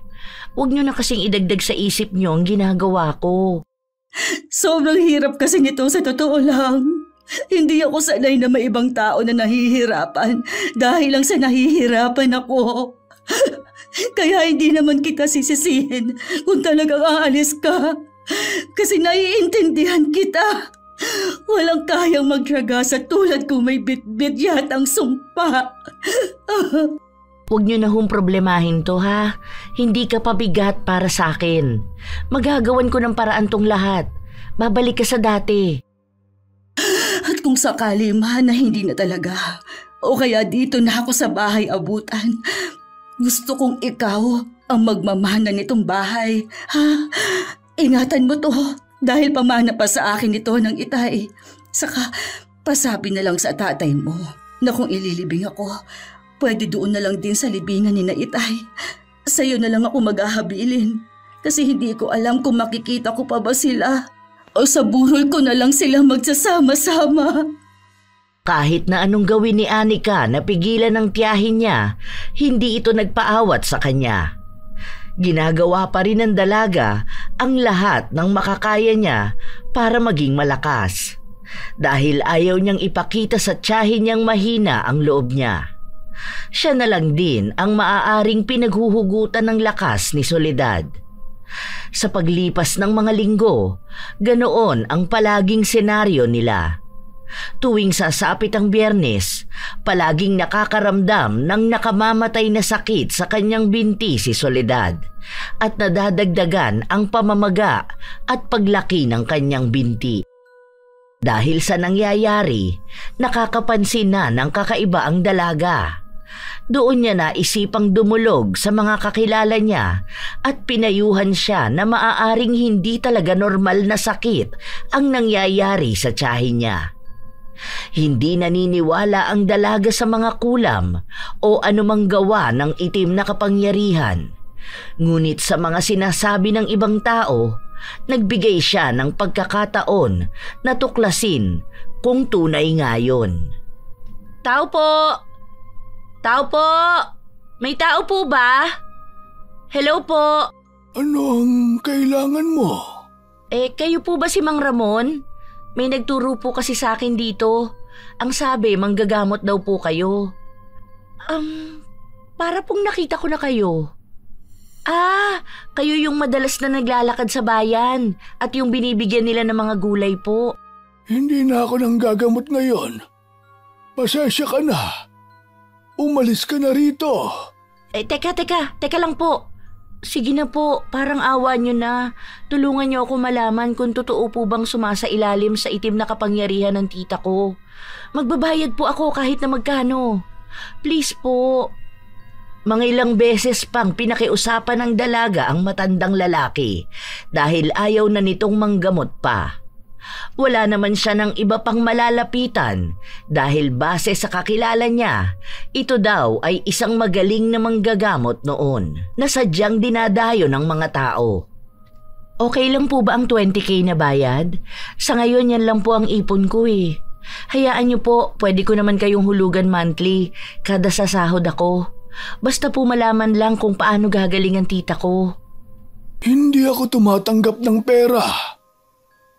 Huwag nyo na kasing idagdag sa isip nyo ang ginagawa ko. Sobrang hirap kasi nito sa totoo lang. Hindi ako sanay na may ibang tao na nahihirapan dahil lang sa nahihirapan ako. Kaya hindi naman kita sisisihin kung talagang aalis ka. Kasi naiintindihan kita. Walang kayang magtiyaga sa tulad kung may bit-bit yatang sumpa. Huwag niyo na hong problemahin to ha. Hindi ka pabigat para sa akin. Magagawan ko ng paraan tong lahat. Babalik ka sa dati. At kung sakali man na hindi na talaga, o kaya dito na ako sa bahay abutan, gusto kong ikaw ang magmamana nitong bahay. Ha? Ingatan mo to dahil pamana pa sa akin ito ng itay. Saka pasabi na lang sa tatay mo na kung ililibing ako, pwede doon na lang din sa libingan ni na itay. Sa'yo na lang ako maghahabilin kasi hindi ko alam kung makikita ko pa ba sila o sa burol ko na lang sila magsasama-sama. Kahit na anong gawin ni Anika na pigilan ng tiyahin niya, hindi ito nagpaawat sa kanya. Ginagawa pa rin ng dalaga ang lahat ng makakaya niya para maging malakas. Dahil ayaw niyang ipakita sa tiyahin niyang mahina ang loob niya. Siya na lang din ang maaaring pinaghuhugutan ng lakas ni Soledad. Sa paglipas ng mga linggo, ganoon ang palaging senaryo nila. Tuwing sasapit ang Biyernes, palaging nakakaramdam ng nakamamatay na sakit sa kanyang binti si Soledad at nadadagdagan ang pamamaga at paglaki ng kanyang binti. Dahil sa nangyayari, nakakapansin na ng kakaiba ang dalaga. Doon niya naisipang dumulog sa mga kakilala niya at pinayuhan siya na maaaring hindi talaga normal na sakit ang nangyayari sa tiyahin niya. Hindi naniniwala ang dalaga sa mga kulam o anumang gawa ng itim na kapangyarihan. Ngunit sa mga sinasabi ng ibang tao, nagbigay siya ng pagkakataon na tuklasin kung tunay nga yun. Tao po! Tao po! May tao po ba? Hello po! Anong kailangan mo? Kayo po ba si Mang Ramon? May nagturo po kasi sa akin dito. Ang sabi, manggagamot daw po kayo. Para pong nakita ko na kayo. Kayo yung madalas na naglalakad sa bayan at yung binibigyan nila ng mga gulay po. Hindi na ako nang gagamot ngayon. Pasensya ka na. Umalis ka na rito. Teka lang po. Sige na po, parang awa nyo na. Tulungan nyo ako malaman kung totoo po bang sumasailalim sa itim na kapangyarihan ng tita ko. Magbabayad po ako kahit na magkano. Please po. Mga ilang beses pang pinakiusapan ng dalaga ang matandang lalaki dahil ayaw na nitong manggamot pa. Wala naman siya ng iba pang malalapitan dahil base sa kakilala niya, ito daw ay isang magaling na manggagamot noon na sadyang dinadayo ng mga tao. Okay lang po ba ang 20K na bayad? Sa ngayon yan lang po ang ipon ko eh. Hayaan niyo po, pwede ko naman kayong hulugan monthly kada sasahod ako. Basta po malaman lang kung paano gagaling ang tita ko. Hindi ako tumatanggap ng pera.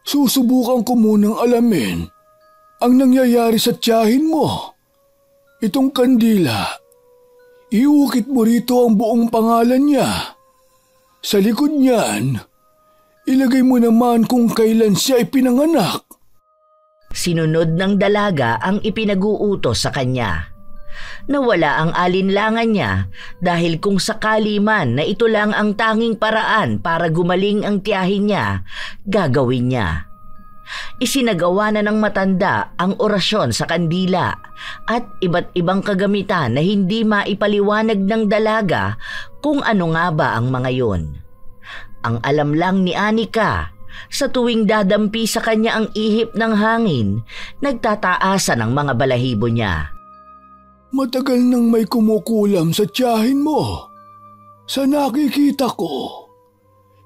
Susubukan ko munang alamin ang nangyayari sa tiyahin mo. Itong kandila, iukit mo rito ang buong pangalan niya. Sa likod niyan, ilagay mo naman kung kailan siya ipinanganak. Sinunod ng dalaga ang ipinag-uutos sa kanya. Nawala ang alinlangan niya dahil kung sakali man na ito lang ang tanging paraan para gumaling ang tiyahin niya, gagawin niya. Isinagawa na ng matanda ang orasyon sa kandila at iba't ibang kagamitan na hindi maipaliwanag ng dalaga kung ano nga ba ang mga yon. Ang alam lang ni Anika, sa tuwing dadampi sa kanya ang ihip ng hangin, nagtataasan ang mga balahibo niya. Matagal nang may kumukulam sa tiyahin mo. Sa nakikita ko,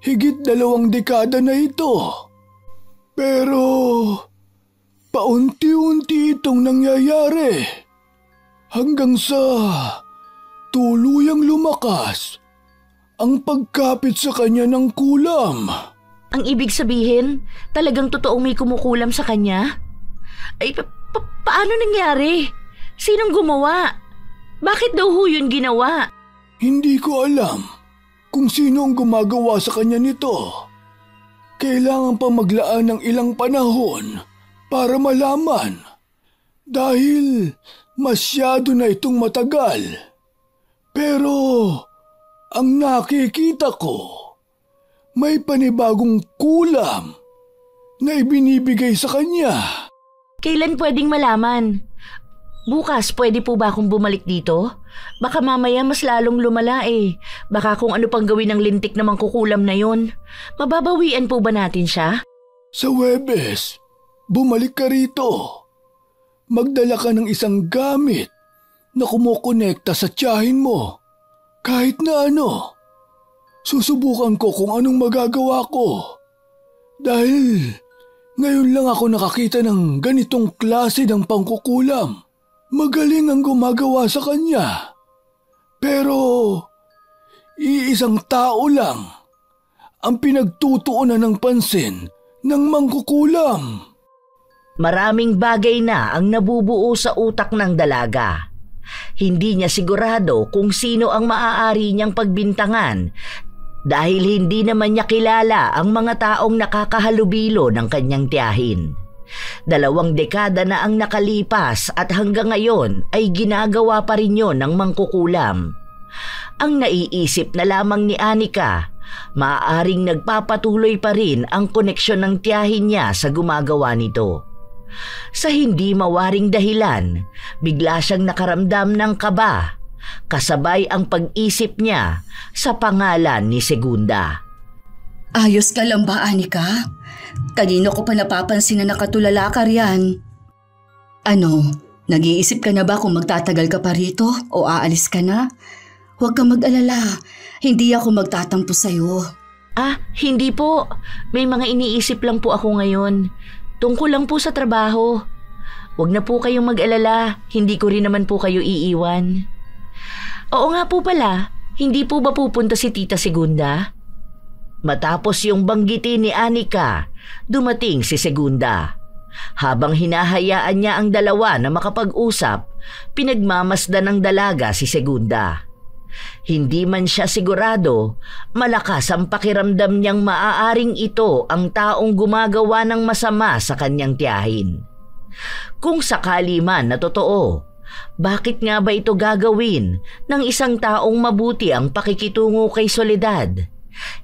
higit 2 dekada na ito. Pero paunti-unti itong nangyayari hanggang sa tuluyang lumakas ang pagkapit sa kanya ng kulam. Ang ibig sabihin, talagang totoong may kumukulam sa kanya? Ay, paano nangyari? Sinong gumawa? Bakit daw ho yun ginawa? Hindi ko alam kung sino ang gumagawa sa kanya nito. Kailangan pa maglaan ng ilang panahon para malaman dahil masyado na itong matagal. Pero ang nakikita ko, may panibagong kulam na ibinibigay sa kanya. Kailan pwedeng malaman? Bukas pwede po ba akong bumalik dito? Baka mamaya mas lalong lumala eh. Baka kung ano pang gawin ng lintik na mangkukulam na yon. Mababawian po ba natin siya? Sa Huwebes, bumalik ka rito. Magdala ka ng isang gamit na kumukonekta sa tiyahin mo. Kahit na ano. Susubukan ko kung anong magagawa ko. Dahil ngayon lang ako nakakita ng ganitong klase ng pangkukulam. Magaling ang gumagawa sa kanya. Pero iisang tao lang ang pinagtutuunan ng pansin ng mangkukulam. Maraming bagay na ang nabubuo sa utak ng dalaga. Hindi niya sigurado kung sino ang maaari niyang pagbintangan dahil hindi naman niya kilala ang mga taong nakakahalubilo ng kanyang tiyahin. 2 dekada na ang nakalipas at hanggang ngayon ay ginagawa pa rin yon ng mangkukulam. Ang naiisip na lamang ni Anika, maaaring nagpapatuloy pa rin ang koneksyon ng tiyahin niya sa gumagawa nito. Sa hindi mawaring dahilan, bigla siyang nakaramdam ng kaba, kasabay ang pag-isip niya sa pangalan ni Segunda. Ayos ka lang ba, Anika? Kanino ko pa napapansin na nakatulala ka riyan? Ano, nag-iisip ka na ba kung magtatagal ka pa rito o aalis ka na? Huwag kang mag-alala, hindi ako magtatampo sa'yo. Hindi po. May mga iniisip lang po ako ngayon. Tungkol lang po sa trabaho. Huwag na po kayong mag-alala, hindi ko rin naman po kayo iiwan. Oo nga po pala, hindi po ba pupunta si Tita Segunda? Matapos yung banggitin ni Anika, dumating si Segunda. Habang hinahayaan niya ang dalawa na makapag-usap, pinagmamasdan ng dalaga si Segunda. Hindi man siya sigurado, malakas ang pakiramdam niyang maaaring ito ang taong gumagawa ng masama sa kanyang tiyahin. Kung sakali man na totoo, bakit nga ba ito gagawin ng isang taong mabuti ang pakikitungo kay Soledad?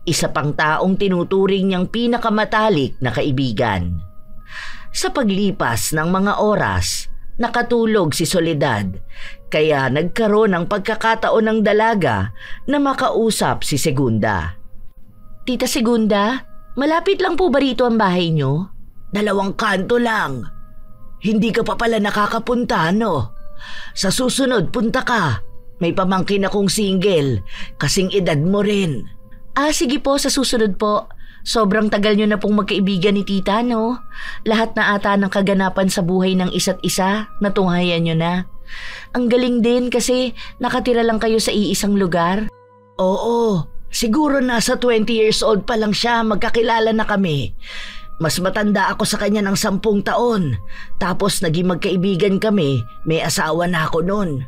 Isa pang taong tinuturing niyang pinakamatalik na kaibigan. Sa paglipas ng mga oras, nakatulog si Soledad, kaya nagkaroon ng pagkakataon ng dalaga na makausap si Segunda. Tita Segunda, malapit lang po ba rito ang bahay niyo? 2 kanto lang. Hindi ka pa pala nakakapunta, no? Sa susunod, punta ka. May pamangkin akong single, kasing edad mo rin. Sige po, sa susunod po. Sobrang tagal niyo na pong magkaibigan ni Tita, no? Lahat na ata ng kaganapan sa buhay ng isa't isa, natunghayan niyo na. Ang galing din kasi nakatira lang kayo sa iisang lugar. Oo, siguro nasa 20 years old pa lang siya, magkakilala na kami. Mas matanda ako sa kanya ng 10 taon. Tapos naging magkaibigan kami, may asawa na ako noon.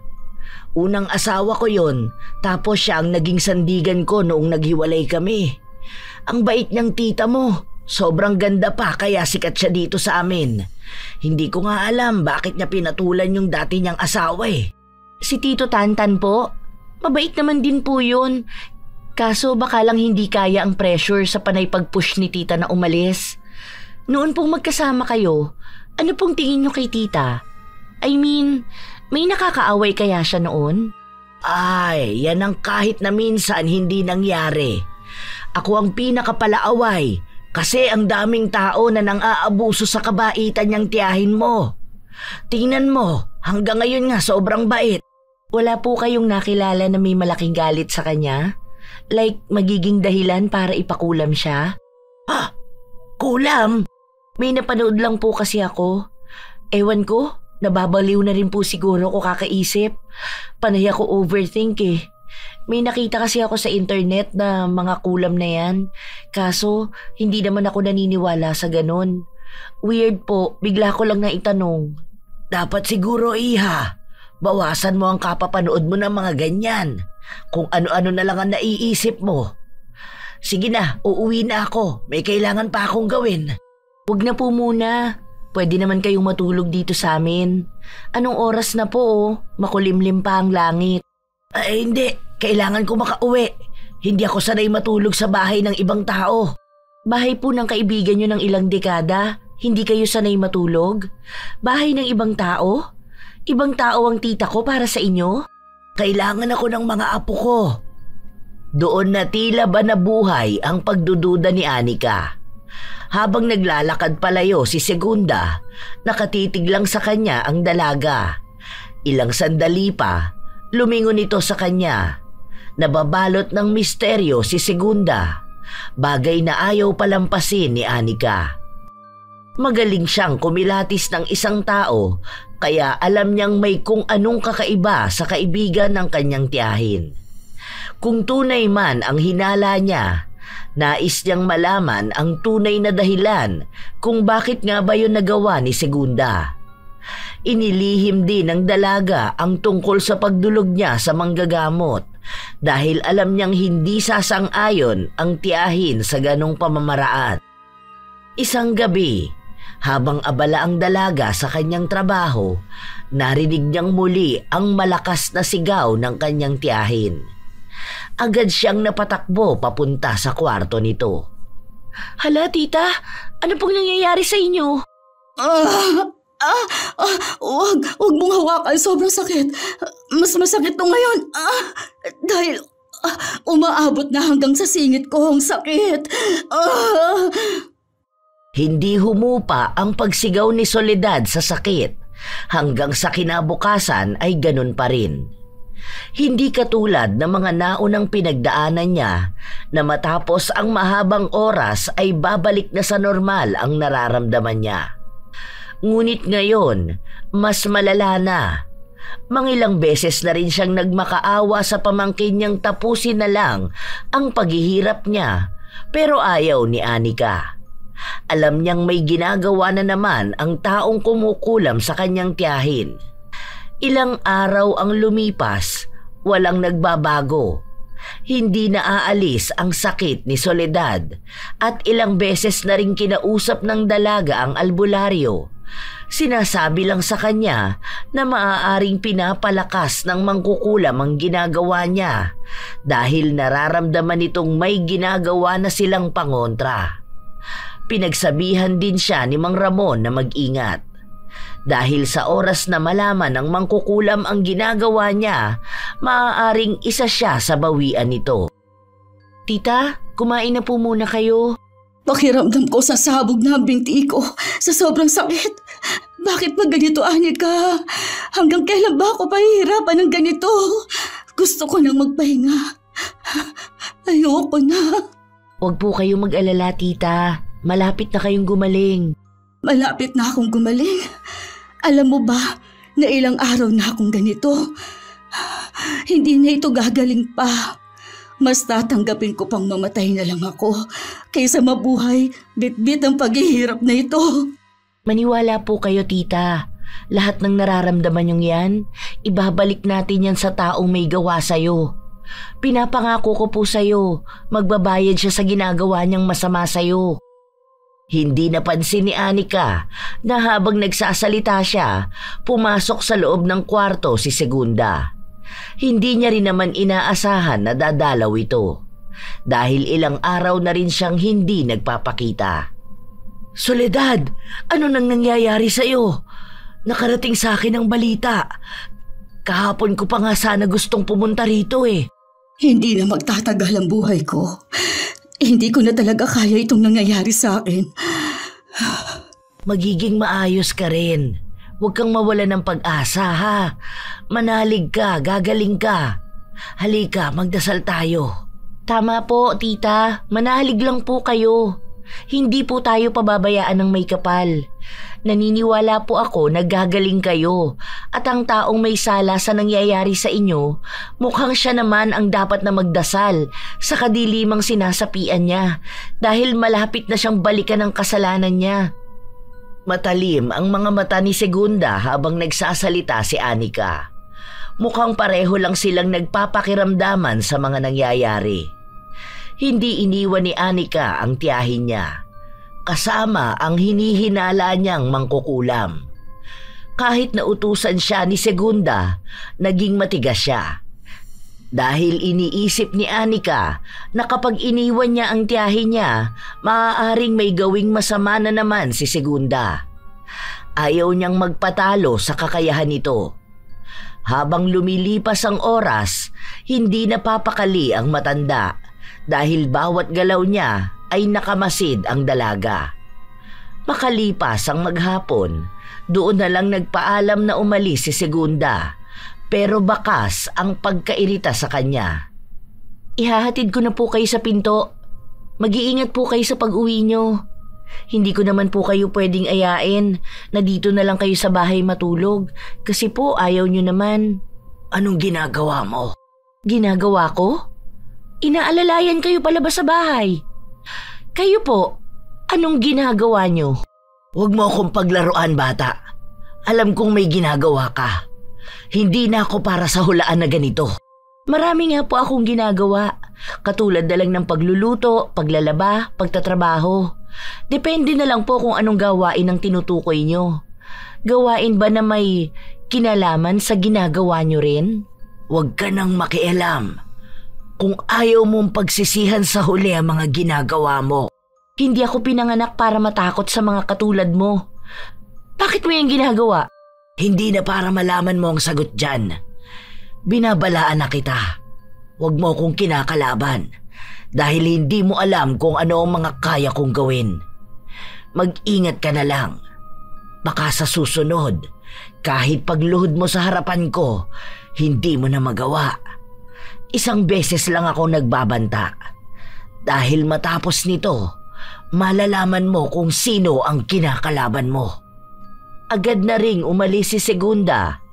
Unang asawa ko yon, tapos siya ang naging sandigan ko noong naghiwalay kami. Ang bait niyang tita mo, sobrang ganda pa kaya sikat siya dito sa amin. Hindi ko nga alam bakit niya pinatulan yung dati niyang asawa eh. Si Tito Tantan po, mabait naman din po yun. Kaso baka lang hindi kaya ang pressure sa panay pag-push ni tita na umalis. Noon pong magkasama kayo, ano pong tingin niyo kay tita? I mean, may nakakaaway kaya siya noon? Ay, yan ang kahit na minsan hindi nangyari. Ako ang pinakapalaaway kasi ang daming tao na nang-aabuso sa kabaitan niyang tiyahin mo. Tingnan mo, hanggang ngayon nga sobrang bait. Wala po kayong nakilala na may malaking galit sa kanya? Like magiging dahilan para ipakulam siya? Kulam? May napanood lang po kasi ako. Ewan ko, nababaliw na rin po siguro ko kakaisip. Panay ako overthink eh. May nakita kasi ako sa internet na mga kulam na yan. Kaso, hindi naman ako naniniwala sa ganun. Weird po, bigla ko lang naitanong. Dapat siguro, iha. Bawasan mo ang kapapanood mo ng mga ganyan. Kung ano-ano na lang ang naiisip mo. Sige na, uuwi na ako. May kailangan pa akong gawin. Huwag na po muna. Pwede naman kayong matulog dito sa amin. Anong oras na po? Makulimlim pa ang langit. Ay, hindi. Kailangan ko makauwi. Hindi ako sanay matulog sa bahay ng ibang tao. Bahay po ng kaibigan nyo ng ilang dekada? Hindi kayo sanay matulog? Bahay ng ibang tao? Ibang tao ang tita ko para sa inyo? Kailangan ako ng mga apo ko. Doon na tila ba nabuhay ang pagdududa ni Anika. Habang naglalakad palayo si Segunda, nakatitig lang sa kanya ang dalaga. Ilang sandali pa, lumingon ito sa kanya. Nababalot ng misteryo si Segunda, bagay na ayaw palampasin ni Anika. Magaling siyang kumilatis ng isang tao, kaya alam niyang may kung anong kakaiba sa kaibigan ng kanyang tiyahin. Kung tunay man ang hinala niya, nais niyang malaman ang tunay na dahilan kung bakit nga ba yun nagawa ni Segunda. Inilihim din ng dalaga ang tungkol sa pagdulog niya sa manggagamot dahil alam niyang hindi sasang-ayon ang tiyahin sa ganong pamamaraan. Isang gabi, habang abala ang dalaga sa kanyang trabaho, narinig niyang muli ang malakas na sigaw ng kanyang tiyahin. Agad siyang napatakbo papunta sa kwarto nito. Hala, tita, ano pong nangyayari sa inyo? Wag mong hawakan, sobrang sakit. Mas masakit to ngayon. Dahil umaabot na hanggang sa singit ko ang sakit. Hindi humupa ang pagsigaw ni Soledad sa sakit. Hanggang sa kinabukasan ay ganun pa rin. Hindi katulad ng mga naunang pinagdaanan niya na matapos ang mahabang oras ay babalik na sa normal ang nararamdaman niya. Ngunit ngayon, mas malala na. Mangilang beses na rin siyang nagmakaawa sa pamangkin niyang tapusin na lang ang paghihirap niya, pero ayaw ni Anika. Alam niyang may ginagawa na naman ang taong kumukulam sa kanyang tiyahin. Ilang araw ang lumipas, walang nagbabago. Hindi naaalis ang sakit ni Soledad at ilang beses na rin kinausap ng dalaga ang albularyo. Sinasabi lang sa kanya na maaaring pinapalakas ng mangkukulam ang ginagawa niya dahil nararamdaman nitong may ginagawa na silang pangontra. Pinagsabihan din siya ni Mang Ramon na mag-ingat. Dahil sa oras na malaman ng mangkukulam ang ginagawa niya, maaaring isa siya sa bawian nito. Tita, kumain na po muna kayo. Pakiramdam ko sa sabog na ang binti ko sa sobrang sakit. Bakit ba ganito, Anika? Hanggang kailan ba ako pahihirapan ng ganito? Gusto ko nang magpahinga. Ayoko na. Huwag po kayo mag-alala, tita. Malapit na kayong gumaling. Malapit na akong gumaling. Alam mo ba na ilang araw na akong ganito? Hindi na ito gagaling pa. Mas tatanggapin ko pang mamatay na lang ako kaysa mabuhay bit-bit ang paghihirap na ito. Maniwala po kayo, tita. Lahat ng nararamdaman niyong yan, ibabalik natin yan sa taong may gawa sa'yo. Pinapangako ko po sa'yo, magbabayad siya sa ginagawa niyang masama sa'yo. Hindi napansin ni Anika na habang nagsasalita siya, pumasok sa loob ng kwarto si Segunda. Hindi niya rin naman inaasahan na dadalaw ito dahil ilang araw na rin siyang hindi nagpapakita. Soledad, ano nang nangyayari sa iyo? Nakarating sa akin ang balita. Kahapon ko pa nga sana gustong pumunta rito eh. Hindi na magtatagal ang buhay ko. Hindi ko na talaga kaya itong nangyayari sa akin. Magiging maayos ka rin. Huwag kang mawala ng pag-asa, ha? Manalig ka, gagaling ka. Halika, magdasal tayo. Tama po, tita. Manalig lang po kayo. Hindi po tayo pababayaan ng may kapal. Naniniwala po ako na gagaling kayo at ang taong may sala sa nangyayari sa inyo, mukhang siya naman ang dapat na magdasal sa kadilimang sinasapian niya dahil malapit na siyang balikan ang kasalanan niya. Matalim ang mga mata ni Segunda habang nagsasalita si Anika. Mukhang pareho lang silang nagpapakiramdaman sa mga nangyayari. Hindi iniwan ni Anika ang tiyahin niya, kasama ang hinihinala niyang mangkukulam. Kahit nautusan siya ni Segunda, naging matigas siya. Dahil iniisip ni Anika na kapag iniwan niya ang tiyahin niya, maaaring may gawing masama na naman si Segunda. Ayaw niyang magpatalo sa kakayahan nito. Habang lumilipas ang oras, hindi napapakali ang matanda dahil bawat galaw niya ay nakamasid ang dalaga. Makalipas ang maghapon, doon na lang nagpaalam na umalis si Segunda. Pero bakas ang pagkairita sa kanya. Ihahatid ko na po kayo sa pinto. Mag-iingat po kayo sa pag-uwi nyo. Hindi ko naman po kayo pwedeng ayain na dito na lang kayo sa bahay matulog kasi po ayaw nyo naman. Anong ginagawa mo? Ginagawa ko? Inaalalayan kayo palabas sa bahay. Kayo po, anong ginagawa nyo? Huwag mo akong paglaruan, bata. Alam kong may ginagawa ka. Hindi na ako para sa hulaan na ganito. Marami nga po akong ginagawa. Katulad na lang ng pagluluto, paglalaba, pagtatrabaho. Depende na lang po kung anong gawain ang tinutukoy nyo. Gawain ba na may kinalaman sa ginagawa nyo rin? Huwag ka nang makialam. Kung ayaw mong pagsisihan sa huli ang mga ginagawa mo. Hindi ako pinanganak para matakot sa mga katulad mo. Bakit mo yung ginagawa? Hindi na para malaman mo ang sagot dyan. Binabalaan na kita. Huwag mo akong kinakalaban dahil hindi mo alam kung ano ang mga kaya kong gawin. Mag-ingat ka na lang. Baka sa susunod, kahit pagluhod mo sa harapan ko, hindi mo na magawa. Isang beses lang ako nagbabanta. Dahil matapos nito, malalaman mo kung sino ang kinakalaban mo. Agad na ring umalis si Segunda.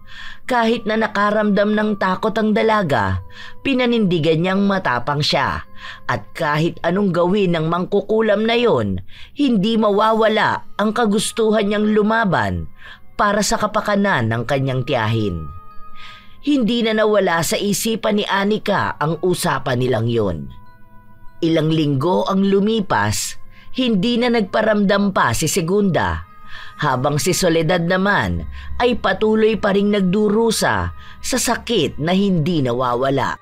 Kahit na nakaramdam ng takot ang dalaga, pinanindigan niyang matapang siya. At kahit anong gawin ng mangkukulam na yon, hindi mawawala ang kagustuhan niyang lumaban para sa kapakanan ng kanyang tiyahin. Hindi na nawala sa isipan ni Anika ang usapan nilang yon. Ilang linggo ang lumipas, hindi na nagparamdam pa si Segunda. Habang si Soledad naman ay patuloy pa ring nagdurusa sa sakit na hindi nawawala.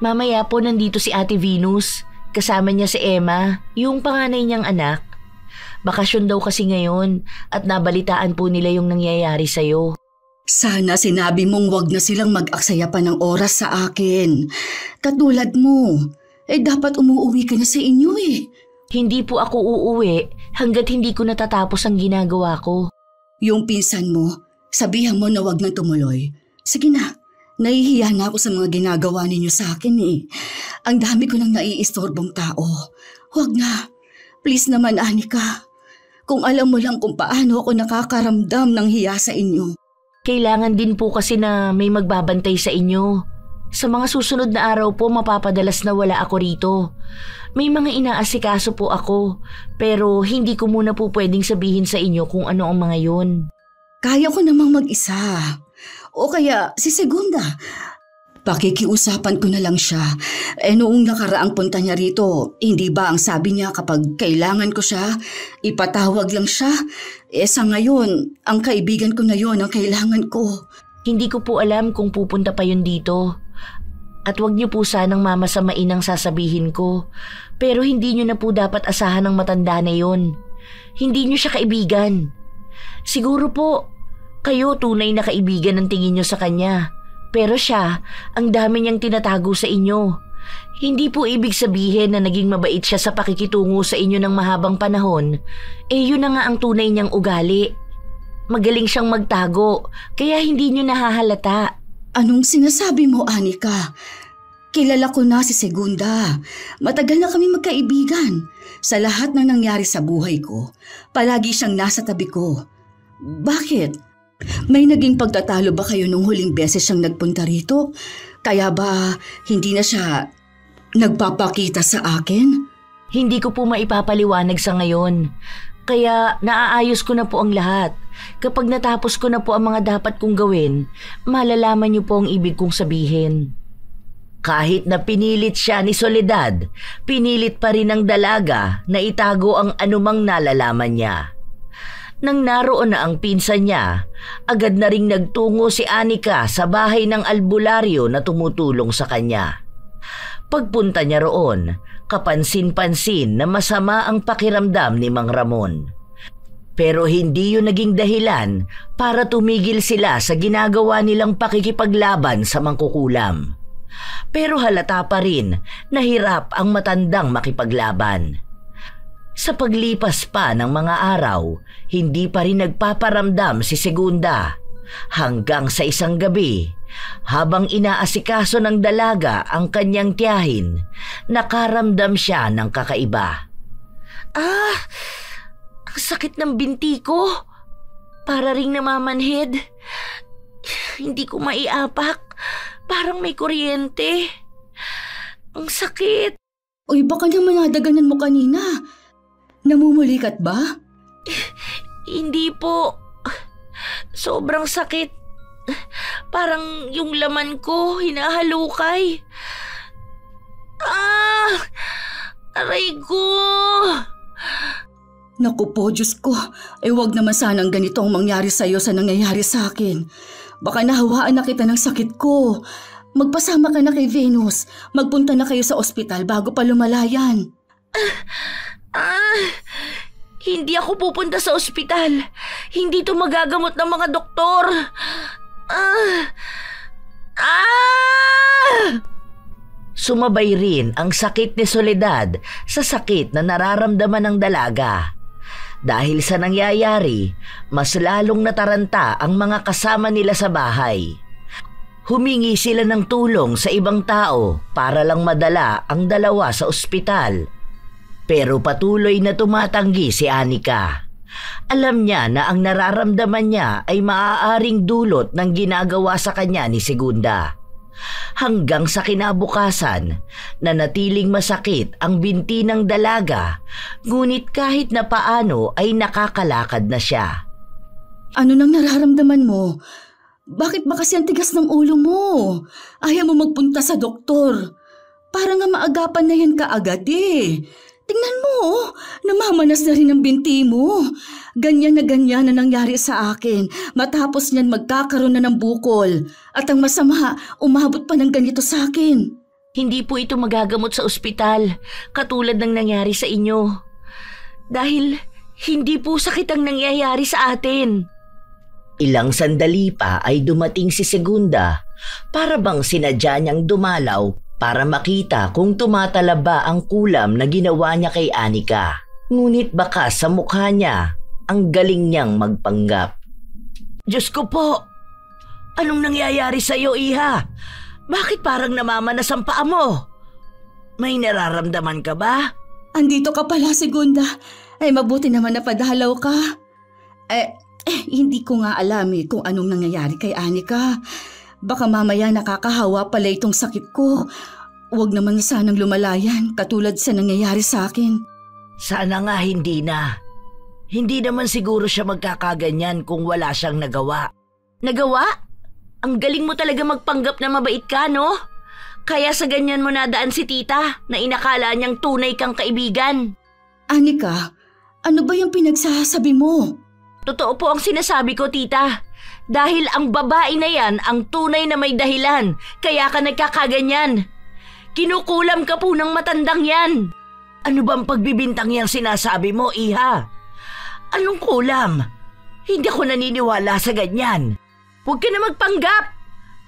Mamaya po nandito si Ate Venus. Kasama niya si Emma, yung panganay niyang anak. Bakasyon daw kasi ngayon at nabalitaan po nila yung nangyayari sa'yo. Sana sinabi mong wag na silang mag-aksaya pa ng oras sa akin. Katulad mo, dapat umuwi ka na sa inyo eh. Hindi po ako uuwi hanggat hindi ko natatapos ang ginagawa ko. Yung pinsan mo, sabihan mo na wag nang tumuloy. Sige na, nahihiya na ako sa mga ginagawa ninyo sa akin eh. Ang dami ko nang naiistorbong tao. Wag na, please naman Anika. Kung alam mo lang kung paano ako nakakaramdam ng hiya sa inyo. Kailangan din po kasi na may magbabantay sa inyo. Sa mga susunod na araw po mapapadalas na wala ako rito. May mga inaasikaso po ako, pero hindi ko muna po pwedeng sabihin sa inyo kung ano ang mga yun. Kaya ko namang mag-isa. O kaya si Segunda. Pakikiusapan ko na lang siya. Noong nakaraang punta niya rito, hindi ba ang sabi niya kapag kailangan ko siya, ipatawag lang siya? Sa ngayon, ang kaibigan ko na yon ang kailangan ko. Hindi ko po alam kung pupunta pa yun dito. At wag niyo po sanang mamasamain ang sasabihin ko. Pero hindi niyo na po dapat asahan ng matanda na yun. Hindi niyo siya kaibigan. Siguro po, kayo tunay na kaibigan ang tingin niyo sa kanya. Pero siya, ang dami niyang tinatago sa inyo. Hindi po ibig sabihin na naging mabait siya sa pakikitungo sa inyo ng mahabang panahon. Yun na nga ang tunay niyang ugali. Magaling siyang magtago, kaya hindi niyo nahahalata. Anong sinasabi mo, Anika? Kilala ko na si Segunda. Matagal na kami magkaibigan. Sa lahat ng nangyari sa buhay ko, palagi siyang nasa tabi ko. Bakit? May naging pagtatalo ba kayo nung huling beses siyang nagpunta rito? Kaya ba hindi na siya nagpapakita sa akin? Hindi ko po maipapaliwanag sa ngayon. Kaya naaayos ko na po ang lahat. Kapag natapos ko na po ang mga dapat kong gawin, malalaman niyo po ang ibig kong sabihin. Kahit na pinilit siya ni Soledad, pinilit pa rin ng dalaga na itago ang anumang nalalaman niya. Nang naroon na ang pinsan niya, agad na ring nagtungo si Anika sa bahay ng albularyo na tumutulong sa kanya. Pagpunta niya roon, kapansin-pansin na masama ang pakiramdam ni Mang Ramon. Pero hindi yun naging dahilan para tumigil sila sa ginagawa nilang pakikipaglaban sa mangkukulam. Pero halata pa rin na hirap ang matandang makipaglaban. Sa paglipas pa ng mga araw, hindi pa rin nagpaparamdam si Segunda hanggang sa isang gabi, habang inaasikaso ng dalaga ang kanyang tiyahin, nakaramdam siya ng kakaiba. Ang sakit ng binti ko. Para ring namamanhid. Hindi ko maiapak. Parang may kuryente. Ang sakit. Uy, baka naman nadaganan mo kanina. Namumulikat ba? Hindi po. Sobrang sakit. Parang yung laman ko hinahalukay. Aray ko. Naku po, Diyos ko. Wag naman sanang ganito ang mangyari sa'yo sa nangyayari sa akin. Baka nahawaan na kita ng sakit ko. Magpasama ka na kay Venus. Magpunta na kayo sa ospital bago pa lumalayan. Hindi ako pupunta sa ospital. Hindi to magagamot ng mga doktor. Sumabay rin ang sakit ni Soledad sa sakit na nararamdaman ng dalaga. Dahil sa nangyayari, mas lalong nataranta ang mga kasama nila sa bahay. Humingi sila ng tulong sa ibang tao para lang madala ang dalawa sa ospital. Pero patuloy na tumatanggi si Anika. Alam niya na ang nararamdaman niya ay maaaring dulot ng ginagawa sa kanya ni Segunda. Hanggang sa kinabukasan, nanatiling masakit ang binti ng dalaga, ngunit kahit na paano ay nakakalakad na siya. Ano nang nararamdaman mo? Bakit ba kasi ang tigas ng ulo mo? Ayaw mo magpunta sa doktor. Para nga maagapan na yan kaagad eh. Tingnan mo, namamanas na rin ang binti mo. Ganyan na nangyari sa akin. Matapos niyan magkakaroon na ng bukol. At ang masama, umabot pa ng ganito sa akin. Hindi po ito magagamot sa ospital, katulad ng nangyari sa inyo. Dahil hindi po sakit ang nangyayari sa atin. Ilang sandali pa ay dumating si Segunda, para bang sinadya niyang dumalaw para makita kung tumatala ba ang kulam na ginawa niya kay Anika. Ngunit baka sa mukha niya, ang galing niyang magpanggap. Diyos ko po! Anong nangyayari sa iyo, Iha? Bakit parang namamanas ang paa mo? May nararamdaman ka ba? Andito ka pala, Segunda. Mabuti naman na padalaw ka. Hindi ko nga alam kung anong nangyayari kay Anika. Baka mamaya nakakahawa pala itong sakit ko. Huwag naman sanang lumalayan katulad sa nangyayari sa akin. Sana nga hindi na. Hindi naman siguro siya magkakaganyan kung wala siyang nagawa. Nagawa? Ang galing mo talaga magpanggap na mabait ka, no? Kaya sa ganyan mo nadaan si tita na inakala niyang tunay kang kaibigan. Anika, ano ba yung pinagsasabi mo? Totoo po ang sinasabi ko, tita. Dahil ang babae na yan ang tunay na may dahilan, kaya ka nagkakaganyan. Kinukulam ka po ng matandang yan. Ano bang pagbibintang yang sinasabi mo, Iha? Anong kulam? Hindi ako naniniwala sa ganyan. Huwag ka na magpanggap.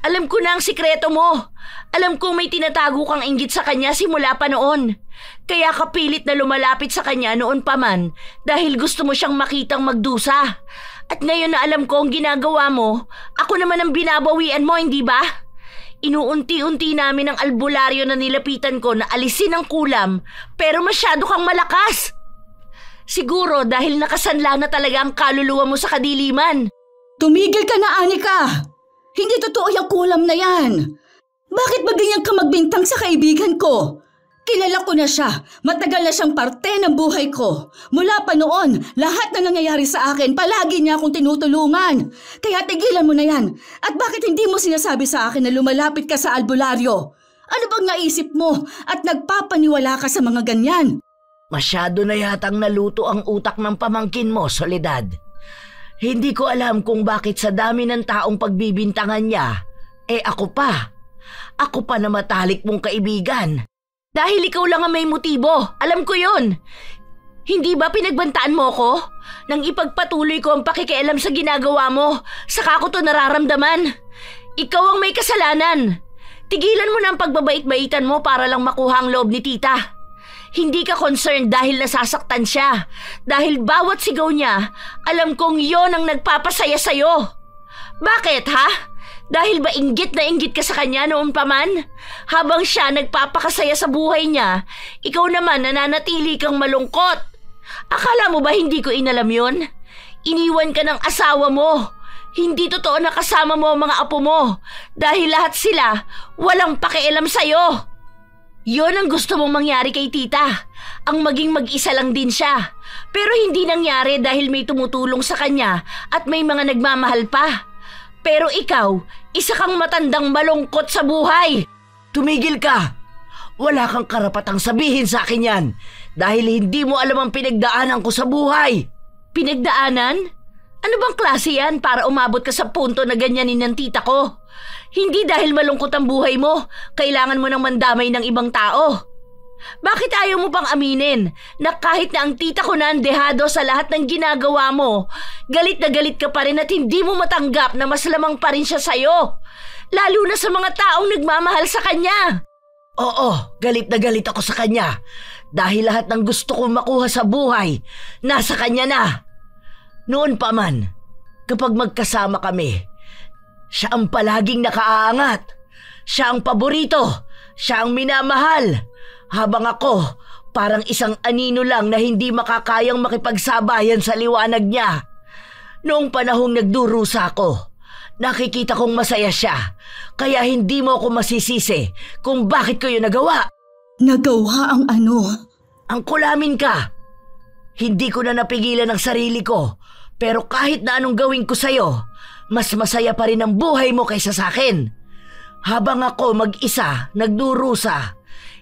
Alam ko na ang sikreto mo. Alam ko may tinatago kang inggit sa kanya simula pa noon. Kaya ka pilit na lumalapit sa kanya noon pa man dahil gusto mo siyang makitang magdusa. At ngayon na alam ko ang ginagawa mo, ako naman ang binabawian mo, hindi ba? Inuunti-unti namin ang albularyo na nilapitan ko na alisin ang kulam, pero masyado kang malakas. Siguro dahil nakasanla na talaga ang kaluluwa mo sa kadiliman. Tumigil ka na, Anika! Hindi totoo yung kulam na yan. Bakit ba ganyan ka magbintang sa kaibigan ko? Kilala ko na siya. Matagal na siyang parte ng buhay ko. Mula pa noon, lahat na nangyayari sa akin, palagi niya akong tinutulungan. Kaya tigilan mo na yan. At bakit hindi mo sinasabi sa akin na lumalapit ka sa albularyo? Ano bang naisip mo at nagpapaniwala ka sa mga ganyan? Masyado na yatang naluto ang utak ng pamangkin mo, Soledad. Hindi ko alam kung bakit sa dami ng taong pagbibintangan niya, ako pa. Ako pa na matalik mong kaibigan. Dahil ikaw lang ang may motibo. Alam ko yun. Hindi ba pinagbantaan mo ko? Nang ipagpatuloy ko ang pakikialam sa ginagawa mo, saka ko to nararamdaman. Ikaw ang may kasalanan. Tigilan mo na ang pagbabait-baitan mo para lang makuha ang loob ni tita. Hindi ka concerned dahil nasasaktan siya. Dahil bawat sigaw niya, alam kong yon ang nagpapasaya sa'yo. Bakit, ha? Dahil ba inggit na inggit ka sa kanya noon pa man? Habang siya nagpapakasaya sa buhay niya, ikaw naman nananatili kang malungkot. Akala mo ba hindi ko inalam yon? Iniwan ka ng asawa mo. Hindi totoo na kasama mo ang mga apo mo. Dahil lahat sila walang pakialam sa'yo. Yon ang gusto mong mangyari kay tita. Ang maging mag-isa lang din siya. Pero hindi nangyari dahil may tumutulong sa kanya at may mga nagmamahal pa. Pero ikaw, isa kang matandang malungkot sa buhay. Tumigil ka! Wala kang karapatang sabihin sa akin yan dahil hindi mo alam ang pinagdaanan ko sa buhay. Pinagdaanan? Ano bang klase yan para umabot ka sa punto na ganyanin ng tita ko? Hindi dahil malungkot ang buhay mo, kailangan mo nang mandamay ng ibang tao. Bakit ayaw mo pang aminin na kahit na ang tita ko na ang dehado sa lahat ng ginagawa mo, galit na galit ka pa rin at hindi mo matanggap na mas lamang pa rin siya sa'yo? Lalo na sa mga taong nagmamahal sa kanya. Oo, galit na galit ako sa kanya dahil lahat ng gusto kong makuha sa buhay, nasa kanya na. Noon pa man, kapag magkasama kami, siya ang palaging nakaaangat. Siya ang paborito. Siya ang minamahal. Habang ako, parang isang anino lang na hindi makakayang makipagsabayan sa liwanag niya. Noong panahong nagdurusa ako, nakikita kong masaya siya. Kaya hindi mo ako masisisi kung bakit ko yun nagawa. Nagawa ang ano? Ang kulamin ka. Hindi ko na napigilan ang sarili ko. Pero kahit na anong gawin ko sa'yo, mas masaya pa rin ang buhay mo kaysa sa akin. Habang ako mag-isa, nagdurusa,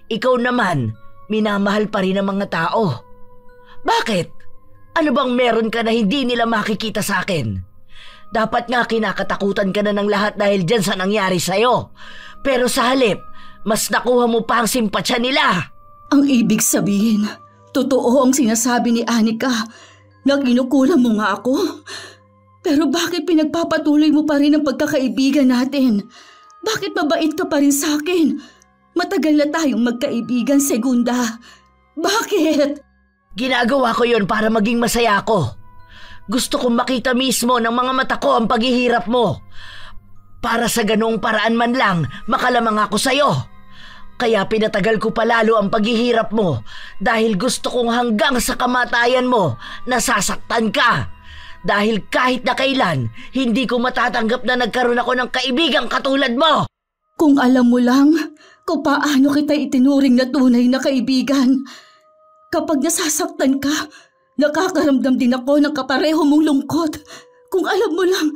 ikaw naman, minamahal pa rin ang mga tao. Bakit? Ano bang meron ka na hindi nila makikita sa akin? Dapat nga kinakatakutan ka na ng lahat dahil dyan sa nangyari sa'yo. Pero sa halip, mas nakuha mo pa ang simpatsya nila. Ang ibig sabihin, totoo ang sinasabi ni Anika na kinukulam mo nga ako. Pero bakit pinagpapatuloy mo pa rin ang pagkakaibigan natin? Bakit mabait ka pa rin sa akin? Matagal na tayong magkaibigan, Segunda. Bakit? Ginagawa ko yon para maging masaya ako. Gusto kong makita mismo ng mga mata ko ang paghihirap mo. Para sa ganoong paraan man lang, makalamang ako sa'yo. Kaya pinatagal ko palalo ang paghihirap mo dahil gusto kong hanggang sa kamatayan mo nasasaktan ka. Dahil kahit na kailan, hindi ko matatanggap na nagkaroon ako ng kaibigang katulad mo. Kung alam mo lang kung paano kita itinuring na tunay na kaibigan. Kapag nasasaktan ka, nakakaramdam din ako ng kapareho mong lungkot. Kung alam mo lang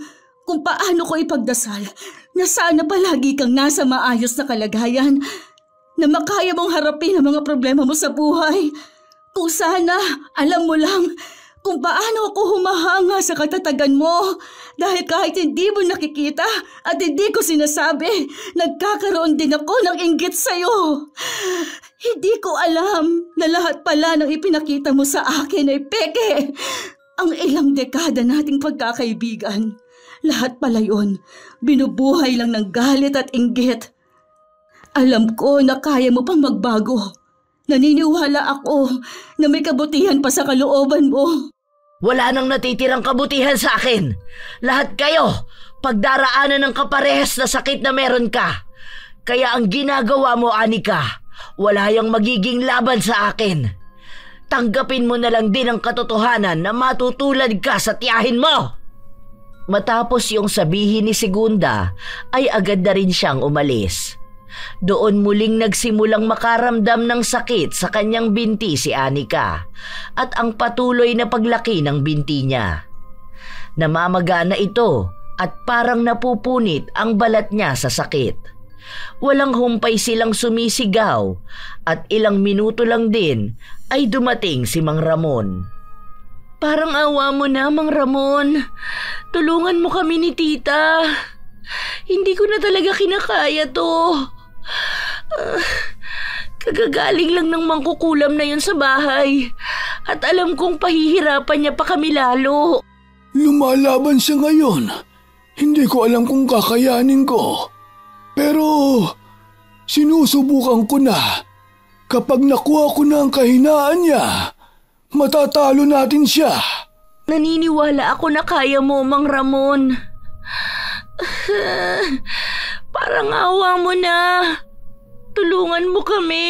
kung paano ko ipagdasal na sana palagi kang nasa maayos na kalagayan, na makaya mong harapin ang mga problema mo sa buhay. Kung sana alam mo lang kung paano ako humahanga sa katatagan mo dahil kahit hindi mo nakikita at hindi ko sinasabi, nagkakaroon din ako ng inggit sa'yo. Hindi ko alam na lahat pala ng ipinakita mo sa akin ay peke. Ang ilang dekada nating pagkakaibigan, lahat pala yun, binubuhay lang ng galit at inggit. Alam ko na kaya mo pang magbago. Naniniwala ako na may kabutihan pa sa kalooban mo. Wala nang natitirang kabutihan sa akin. Lahat kayo, pagdaraanan ng kaparehas na sakit na meron ka. Kaya ang ginagawa mo, Anika, wala yang magiging laban sa akin. Tanggapin mo na lang din ang katotohanan na matutulad ka sa tiyahin mo. Matapos yung sabihin ni Segunda, ay agad na rin siyang umalis. Doon muling nagsimulang makaramdam ng sakit sa kanyang binti si Anika at ang patuloy na paglaki ng binti niya. Namamaga na ito at parang napupunit ang balat niya sa sakit. Walang humpay silang sumisigaw at ilang minuto lang din ay dumating si Mang Ramon. Parang awa mo na, Mang Ramon. Tulungan mo kami ni Tita. Hindi ko na talaga kinakaya to. Kagagaling lang ng mangkukulam na yun sa bahay. At alam kong pahihirapan niya pa kami lalo. Lumalaban siya ngayon. Hindi ko alam kung kakayanin ko. Pero sinusubukan ko na. Kapag nakuha ko na ang kahinaan niya, matatalo natin siya. Naniniwala ako na kaya mo, Mang Ramon. Parang awa mo na. Tulungan mo kami.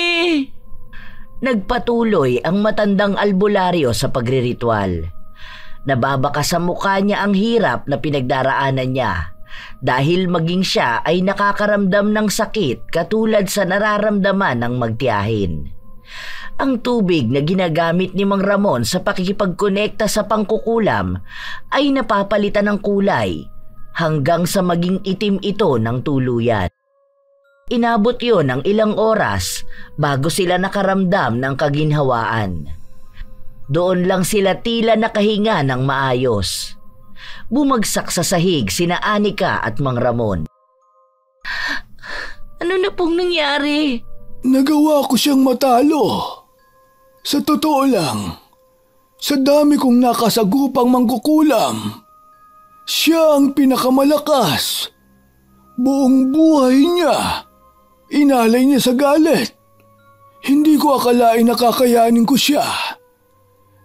Nagpatuloy ang matandang albularyo sa pagriritual. Nababaka sa mukha niya ang hirap na pinagdaraanan niya dahil maging siya ay nakakaramdam ng sakit katulad sa nararamdaman ng magtiyahin. Ang tubig na ginagamit ni Mang Ramon sa pakikipagkonekta sa pangkukulam ay napapalitan ng kulay hanggang sa maging itim ito ng tuluyan. Inabot yon ng ilang oras bago sila nakaramdam ng kaginhawaan. Doon lang sila tila nakahinga ng maayos. Bumagsak sa sahig sina Anika at Mang Ramon. Ano na pong nangyari? Nagawa ko siyang matalo. Sa totoo lang, sa dami kong nakasagupang mangkukulam, siya ang pinakamalakas. Buong buhay niya, inalay niya sa galit. Hindi ko akalain na kakayanin ko siya.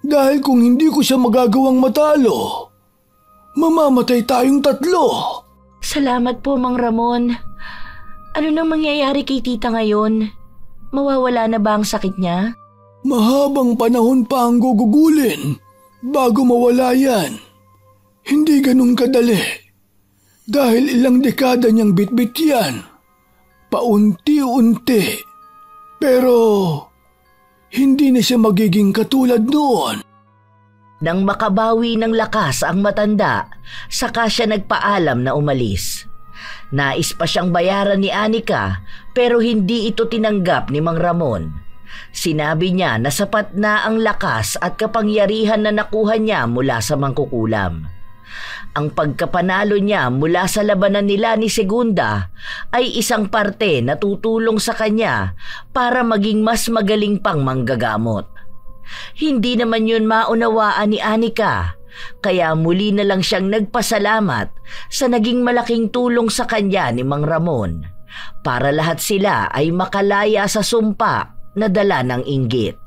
Dahil kung hindi ko siya magagawang matalo, mamamatay tayong tatlo. Salamat po, Mang Ramon. Ano nang mangyayari kay Tita ngayon? Mawawala na ba ang sakit niya? Mahabang panahon pa ang gugugulin bago mawala yan. Hindi ganun kadali. Dahil ilang dekada niyang bitbit yan. Paunti-unti. Pero hindi na siya magiging katulad noon. Nang makabawi ng lakas ang matanda, saka siya nagpaalam na umalis. Nais pa siyang bayaran ni Anika pero hindi ito tinanggap ni Mang Ramon. Sinabi niya na sapat na ang lakas at kapangyarihan na nakuha niya mula sa mangkukulam. Ang pagkapanalo niya mula sa labanan nila ni Segunda ay isang parte na tutulong sa kanya para maging mas magaling pang manggagamot. Hindi naman yun maunawaan ni Anika, kaya muli na lang siyang nagpasalamat sa naging malaking tulong sa kanya ni Mang Ramon para lahat sila ay makalaya sa sumpa na dala ng inggit.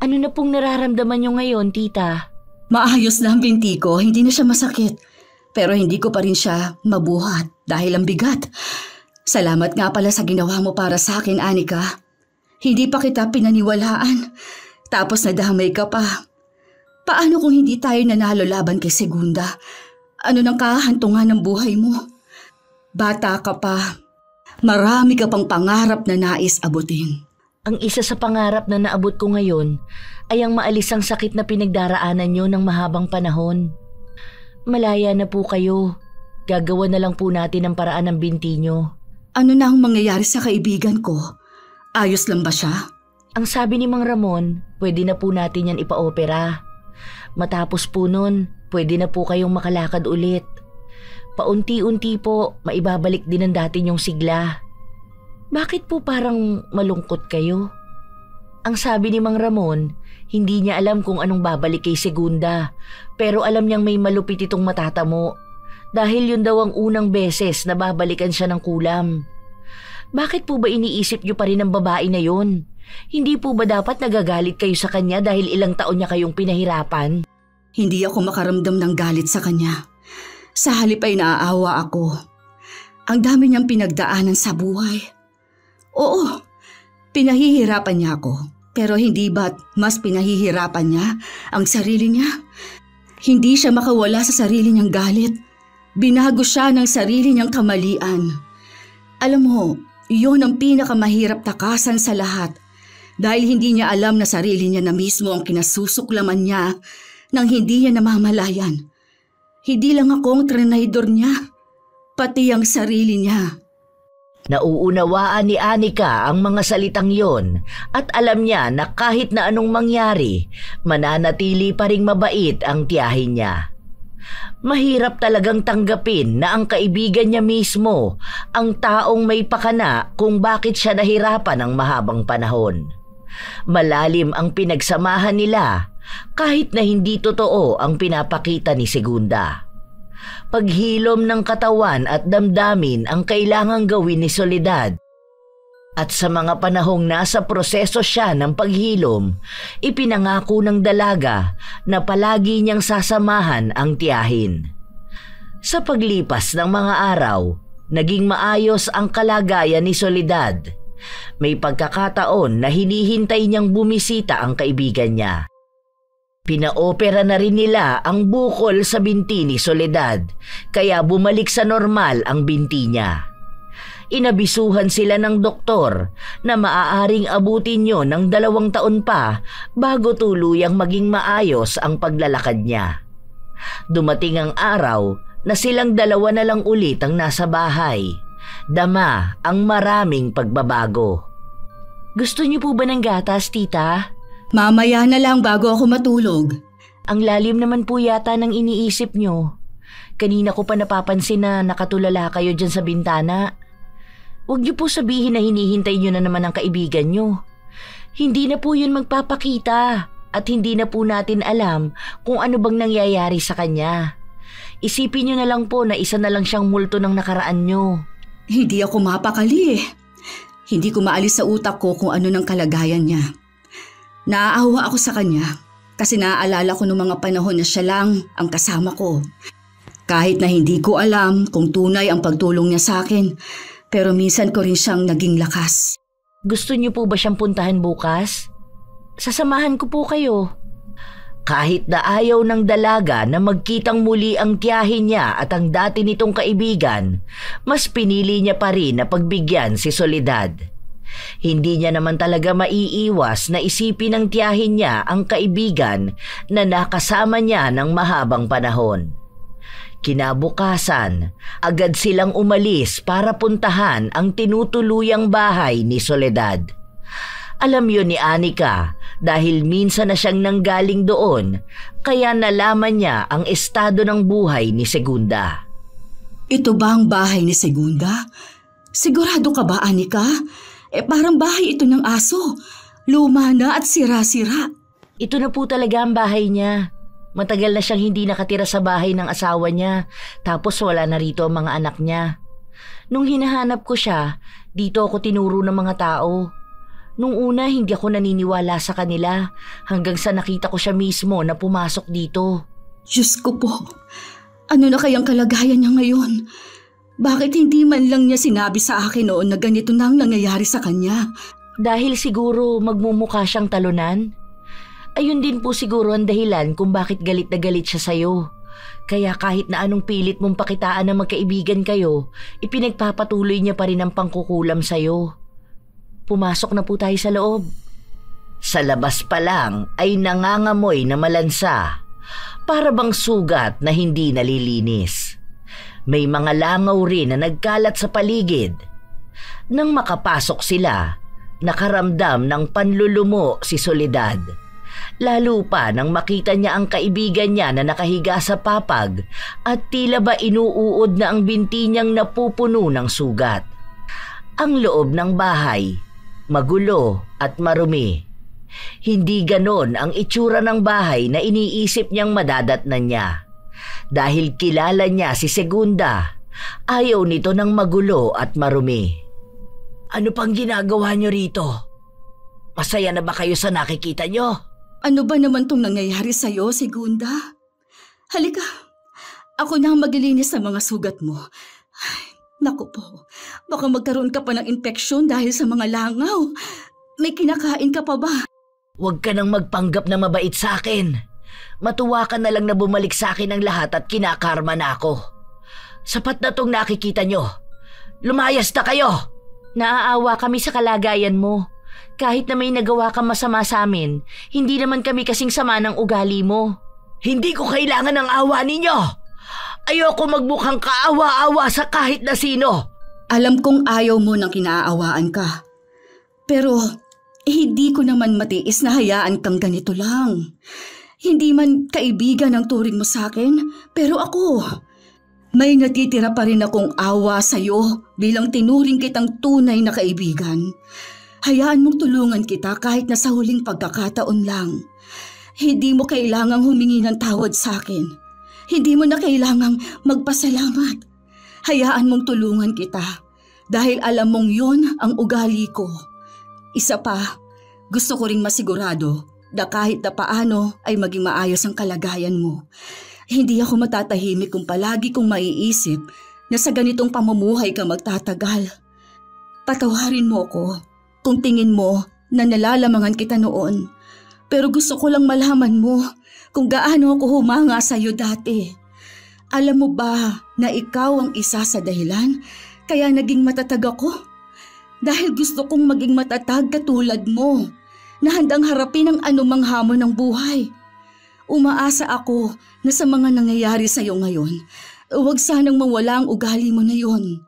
Ano na pong nararamdaman niyo ngayon, Tita? Maayos na ang binti ko, hindi na siya masakit. Pero hindi ko pa rin siya mabuhat dahil ang bigat. Salamat nga pala sa ginawa mo para sa akin, Anika. Hindi pa kita pinaniwalaan. Tapos nadamay ka pa. Paano kung hindi tayo nanalo laban kay Segunda? Ano nang kahantungan ng buhay mo? Bata ka pa. Marami ka pang pangarap na nais abutin. Ang isa sa pangarap na naabot ko ngayon ay ang maalis ang sakit na pinagdaraanan niyo ng mahabang panahon. Malaya na po kayo. Gagawa na lang po natin ang paraan ng binti niyo. Ano na ang mangyayari sa kaibigan ko? Ayos lang ba siya? Ang sabi ni Mang Ramon, pwede na po natin yan ipa-opera. Matapos po nun, pwede na po kayong makalakad ulit. Paunti-unti po, maibabalik din ang dati niyong sigla. Bakit po parang malungkot kayo? Ang sabi ni Mang Ramon, hindi niya alam kung anong babalik kay Segunda, pero alam niyang may malupit itong matatamo dahil yun daw ang unang beses na babalikan siya ng kulam. Bakit po ba iniisip niyo pa rin ang babae na yun? Hindi po ba dapat nagagalit kayo sa kanya dahil ilang taon niya kayong pinahirapan? Hindi ako makaramdam ng galit sa kanya. Sa halip ay naaawa ako. Ang dami niyang pinagdaanan sa buhay. Oo, pinahihirapan niya ako. Pero hindi ba't mas pinahihirapan niya ang sarili niya? Hindi siya makawala sa sarili niyang galit. Binago siya ng sarili niyang kamalian. Alam mo, iyon ang pinakamahirap takasan sa lahat. Dahil hindi niya alam na sarili niya na mismo ang kinasusuklaman niya nang hindi niya namamalayan. Hindi lang ako ang trinaydor niya, pati ang sarili niya. Nauunawaan ni Anika ang mga salitang yon at alam niya na kahit na anong mangyari, mananatili pa ring mabait ang tiyahin niya. Mahirap talagang tanggapin na ang kaibigan niya mismo ang taong may pakana kung bakit siya nahirapan ng mahabang panahon. Malalim ang pinagsamahan nila kahit na hindi totoo ang pinapakita ni Segunda. Paghilom ng katawan at damdamin ang kailangang gawin ni Soledad. At sa mga panahong nasa proseso siya ng paghilom, ipinangako ng dalaga na palagi niyang sasamahan ang tiyahin. Sa paglipas ng mga araw, naging maayos ang kalagayan ni Soledad. May pagkakataon na hinihintay niyang bumisita ang kaibigan niya. Pinaopera na rin nila ang bukol sa binti ni Soledad, kaya bumalik sa normal ang binti niya. Inabisuhan sila ng doktor na maaaring abutin niyo ng 2 taon pa bago tuluyang maging maayos ang paglalakad niya. Dumating ang araw na silang 2 na lang ulit ang nasa bahay. Dama ang maraming pagbabago. Gusto niyo po ba ng gatas, tita? Mamaya na lang bago ako matulog. Ang lalim naman po yata ng iniisip niyo. Kanina ko pa napapansin na nakatulala kayo dyan sa bintana. Huwag niyo po sabihin na hinihintay niyo na naman ang kaibigan niyo. Hindi na po yun magpapakita at hindi na po natin alam kung ano bang nangyayari sa kanya. Isipin niyo na lang po na isa na lang siyang multo ng nakaraan niyo. Hindi ako mapakali eh. Hindi ko maalis sa utak ko kung ano ng kalagayan niya. Naaawa ako sa kanya kasi naaalala ko noong mga panahon na siya lang ang kasama ko. Kahit na hindi ko alam kung tunay ang pagtulong niya sa akin, pero minsan ko rin siyang naging lakas. Gusto niyo po ba siyang puntahan bukas? Sasamahan ko po kayo. Kahit na ayaw ng dalaga na magkitang muli ang tiyahin niya at ang dati nitong kaibigan, mas pinili niya pa rin na pagbigyan si Soledad. Hindi niya naman talaga maiiwas na isipin ng tiyahin niya ang kaibigan na nakasama niya ng mahabang panahon. Kinabukasan, agad silang umalis para puntahan ang tinutuluyang bahay ni Soledad. Alam yun ni Anika dahil minsan na siyang nanggaling doon, kaya nalaman niya ang estado ng buhay ni Segunda. Ito ba ang bahay ni Segunda? Sigurado ka ba, Anika? Parang bahay ito ng aso. Luma na at sira-sira. Ito na po talaga ang bahay niya. Matagal na siyang hindi nakatira sa bahay ng asawa niya, tapos wala na rito ang mga anak niya. Nung hinahanap ko siya, dito ako tinuro ng mga tao. Nung una, hindi ako naniniwala sa kanila hanggang sa nakita ko siya mismo na pumasok dito. Diyos ko po, ano na kayang kalagayan niya ngayon? Bakit hindi man lang niya sinabi sa akin noon na ganito na ang nangyayari sa kanya? Dahil siguro magmumukha siyang talunan. Ayun din po siguro ang dahilan kung bakit galit na galit siya sa'yo. Kaya kahit na anong pilit mong pakitaan na magkaibigan kayo, ipinagpapatuloy niya pa rin ang pangkukulam sa'yo. Pumasok na po tayo sa loob. Sa labas pa lang ay nangangamoy na malansa, para bang sugat na hindi nalilinis. May mga langaw rin na nagkalat sa paligid. Nang makapasok sila, nakaramdam ng panlulumo si Soledad. Lalo pa nang makita niya ang kaibigan niya na nakahiga sa papag at tila ba inuuod na ang binti niyang napupuno ng sugat. Ang loob ng bahay, magulo at marumi. Hindi ganon ang itsura ng bahay na iniisip niyang madadatnan niya. Dahil kilala niya si Segunda, ayaw nito ng magulo at marumi. Ano pang ginagawa niyo rito? Masaya na ba kayo sa nakikita niyo? Ano ba naman tong nangyayari sa'yo, Segunda? Halika, ako na ang maglilinis sa mga sugat mo. Ay, naku po, baka magkaroon ka pa ng infeksyon dahil sa mga langaw. May kinakain ka pa ba? Huwag ka nang magpanggap na mabait sa akin. Matuwa ka na lang na bumalik sa akin ang lahat at kinakarma na ako. Sapat na tong nakikita nyo. Lumayas na kayo! Naaawa kami sa kalagayan mo. Kahit na may nagawa kang masama sa amin, hindi naman kami kasing sama ng ugali mo. Hindi ko kailangan ng awa ninyo. Ayoko magmukhang kaawa-awa sa kahit na sino. Alam kong ayaw mo nang kinaawaan ka. Pero hindi ko naman matiis na hayaan kang ganito lang. Hindi man kaibigan ang turing mo sa akin, pero ako, may natitira pa rin akong awa sa'yo bilang tinuring kitang tunay na kaibigan. Hayaan mong tulungan kita kahit na sa huling pagkakataon lang. Hindi mo kailangang humingi ng tawad sa akin. Hindi mo na kailangang magpasalamat. Hayaan mong tulungan kita dahil alam mong yon ang ugali ko. Isa pa, gusto ko ring masigurado na kahit na paano ay maging maayos ang kalagayan mo. Hindi ako matatahimik kung palagi kong maiisip na sa ganitong pamumuhay ka magtatagal. Patawarin mo ko kung tingin mo na nalalamangan kita noon. Pero gusto ko lang malaman mo kung gaano ako humanga sa iyo dati. Alam mo ba na ikaw ang isa sa dahilan kaya naging matatag ako? Dahil gusto kong maging matatag katulad mo na handang harapin ang anumang hamon ng buhay. Umaasa ako na sa mga nangyayari sa iyo ngayon, huwag sanang mawala ang ugali mo na yon.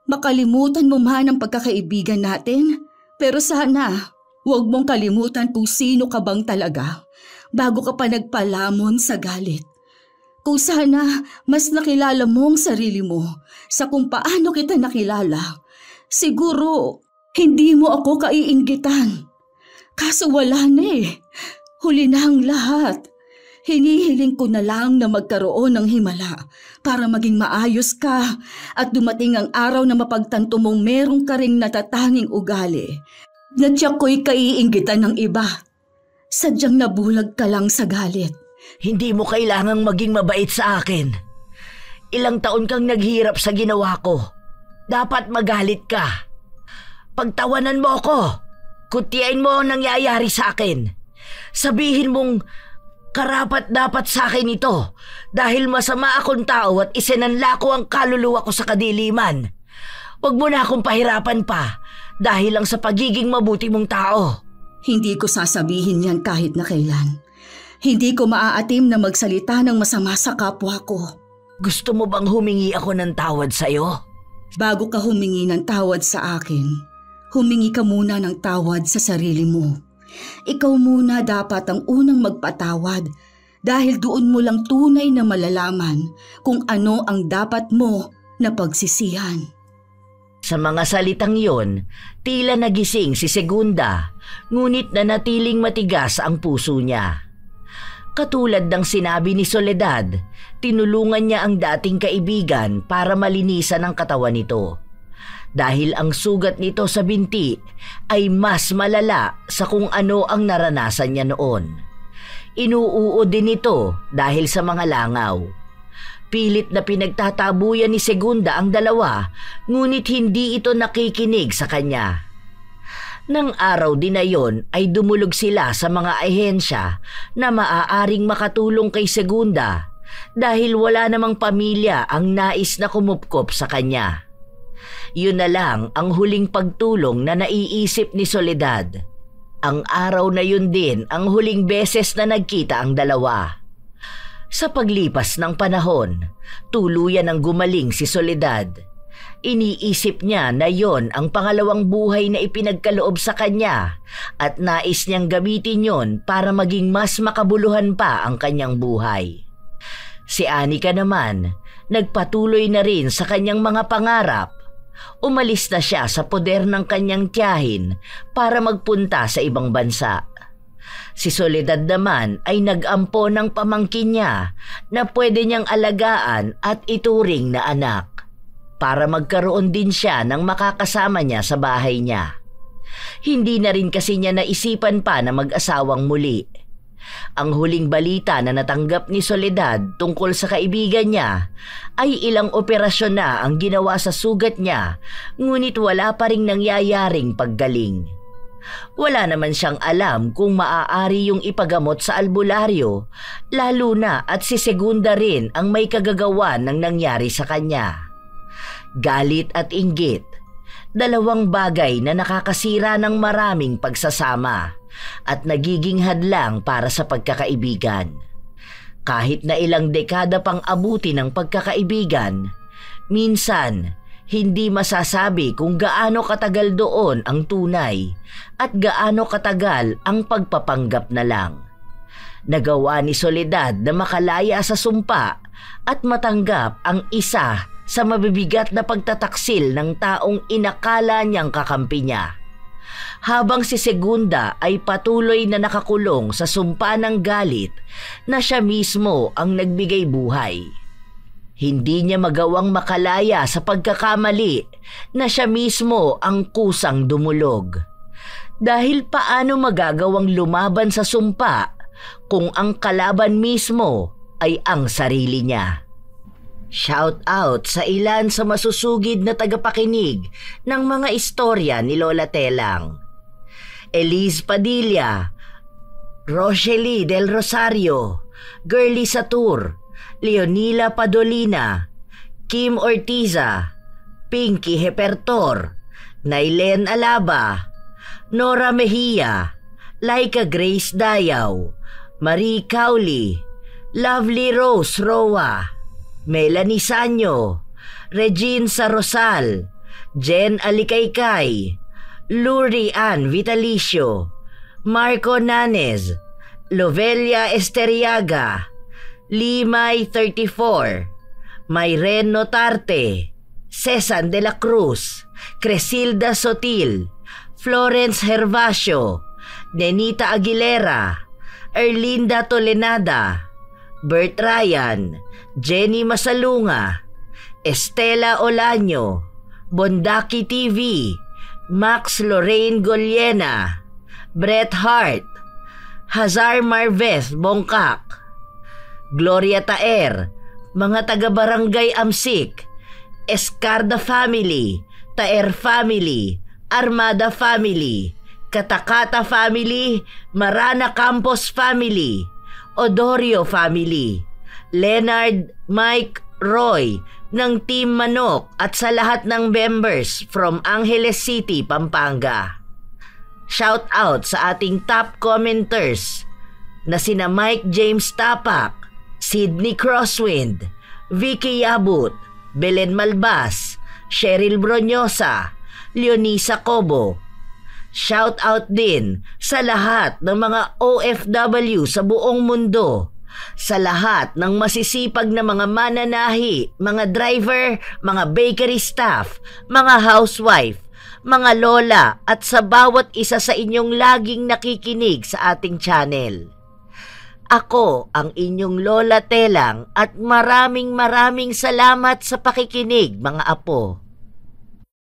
Makalimutan mo man ang pagkakaibigan natin, pero sana huwag mong kalimutan kung sino ka bang talaga bago ka pa nagpalamon sa galit. Kung sana mas nakilala mo ang sarili mo sa kung paano kita nakilala, siguro hindi mo ako kaiinggitan. Kaso wala na eh. Huli na ang lahat. Hinihiling ko na lang na magkaroon ng himala para maging maayos ka at dumating ang araw na mapagtanto mong merong ka ring natatanging ugali na tiyak ko'y kaiinggitan ng iba. Sadyang nabulag ka lang sa galit. Hindi mo kailangang maging mabait sa akin. Ilang taon kang naghirap sa ginawa ko. Dapat magalit ka. Pagtawanan mo ako. Kutyain mo ang nangyayari sa akin. Sabihin mong karapat-dapat sa akin ito dahil masama akong tao at isinanla ko ang kaluluwa ko sa kadiliman. Huwag mo na akong pahirapan pa dahil lang sa pagiging mabuti mong tao. Hindi ko sasabihin yan kahit na kailan. Hindi ko maaatim na magsalita ng masama sa kapwa ko. Gusto mo bang humingi ako ng tawad sa'yo? Bago ka humingi ng tawad sa akin, humingi ka muna ng tawad sa sarili mo. Ikaw muna dapat ang unang magpatawad dahil doon mo lang tunay na malalaman kung ano ang dapat mo na pagsisihan. Sa mga salitang yon, tila nagising si Segunda, ngunit nanatiling matigas ang puso niya. Katulad ng sinabi ni Soledad, tinulungan niya ang dating kaibigan para malinisan ang katawan nito. Dahil ang sugat nito sa binti ay mas malala sa kung ano ang naranasan niya noon. Inuuod din ito dahil sa mga langaw. Pilit na pinagtatabuyan ni Segunda ang dalawa, ngunit hindi ito nakikinig sa kanya. Nang araw din na yon ay dumulog sila sa mga ahensya na maaaring makatulong kay Segunda dahil wala namang pamilya ang nais na kumupkop sa kanya. Yun na lang ang huling pagtulong na naiisip ni Soledad. Ang araw na yun din ang huling beses na nagkita ang dalawa. Sa paglipas ng panahon, tuluyan ang gumaling si Soledad. Iniisip niya na yon ang pangalawang buhay na ipinagkaloob sa kanya at nais niyang gamitin yon para maging mas makabuluhan pa ang kanyang buhay. Si Anika naman, nagpatuloy na rin sa kanyang mga pangarap. Umalis na siya sa poder ng kanyang tiyahin para magpunta sa ibang bansa. Si Soledad naman ay nag-ampo ng pamangkin niya na pwede niyang alagaan at ituring na anak para magkaroon din siya ng makakasama niya sa bahay niya. Hindi na rin kasi niya naisipan pa na mag-asawang muli. Ang huling balita na natanggap ni Soledad tungkol sa kaibigan niya ay ilang operasyon na ang ginawa sa sugat niya, ngunit wala pa ring nangyayaring paggaling. Wala naman siyang alam kung maaari yung ipagamot sa albularyo, lalo na at si Segunda rin ang may kagagawan ng nangyari sa kanya. Galit at inggit, dalawang bagay na nakakasira ng maraming pagsasama at nagiging hadlang para sa pagkakaibigan. Kahit na ilang dekada pang abuti ng pagkakaibigan, minsan Hindi masasabi kung gaano katagal doon ang tunay at gaano katagal ang pagpapanggap na lang. Nagawa ni Soledad na makalaya sa sumpa at matanggap ang isa sa mabibigat na pagtataksil ng taong inakala niyang kakampi niya. Habang si Segunda ay patuloy na nakakulong sa sumpa ng galit na siya mismo ang nagbigay buhay. Hindi niya magawang makalaya sa pagkakamali na siya mismo ang kusang dumulog. Dahil paano magagawang lumaban sa sumpa kung ang kalaban mismo ay ang sarili niya? Shout out sa ilan sa masusugid na tagapakinig ng mga istorya ni Lola Telang. Elise Padilla, Rochely Del Rosario, Girly Satur, Leonila Padolina, Kim Ortiza, Pinky Hepertor, Nailen Alaba, Nora Mejia, Laika Grace Dayaw, Marie Cowley, Lovely Rose Roa, Melanie Sanyo, Regine Sarosal, Jen Alikaykay, Luri Ann Vitalicio, Marco Nanes, Lovelia Esteriaga, Limay 34, Mayren Notarte, Cesan de la Cruz, Cresilda Sotil, Florence Hervasio, Nenita Aguilera, Erlinda Tolenada, Bert Ryan, Jenny Masalunga, Estela Olaño, Bondaki TV, Max Lorraine Golyena, Bret Hart, Hazar Marvez Bongkak, Gloria Taer, mga taga-barangay Amsik, Escarda Family, Taer Family, Armada Family, Katakata Family, Marana Campos Family, Odorio Family, Leonard Mike Roy ng Team Manok at sa lahat ng members from Angeles City, Pampanga. Shout out sa ating top commenters na sina Mike James Tapak, Sydney Crosswind, Vicky Yabut, Belen Malbas, Cheryl Bronyosa, Leonisa Cobo. Shout out din sa lahat ng mga OFW sa buong mundo, sa lahat ng masisipag na mga mananahi, mga driver, mga bakery staff, mga housewife, mga lola at sa bawat isa sa inyong laging nakikinig sa ating channel. Ako ang inyong Lola Telang at maraming salamat sa pakikinig, mga apo.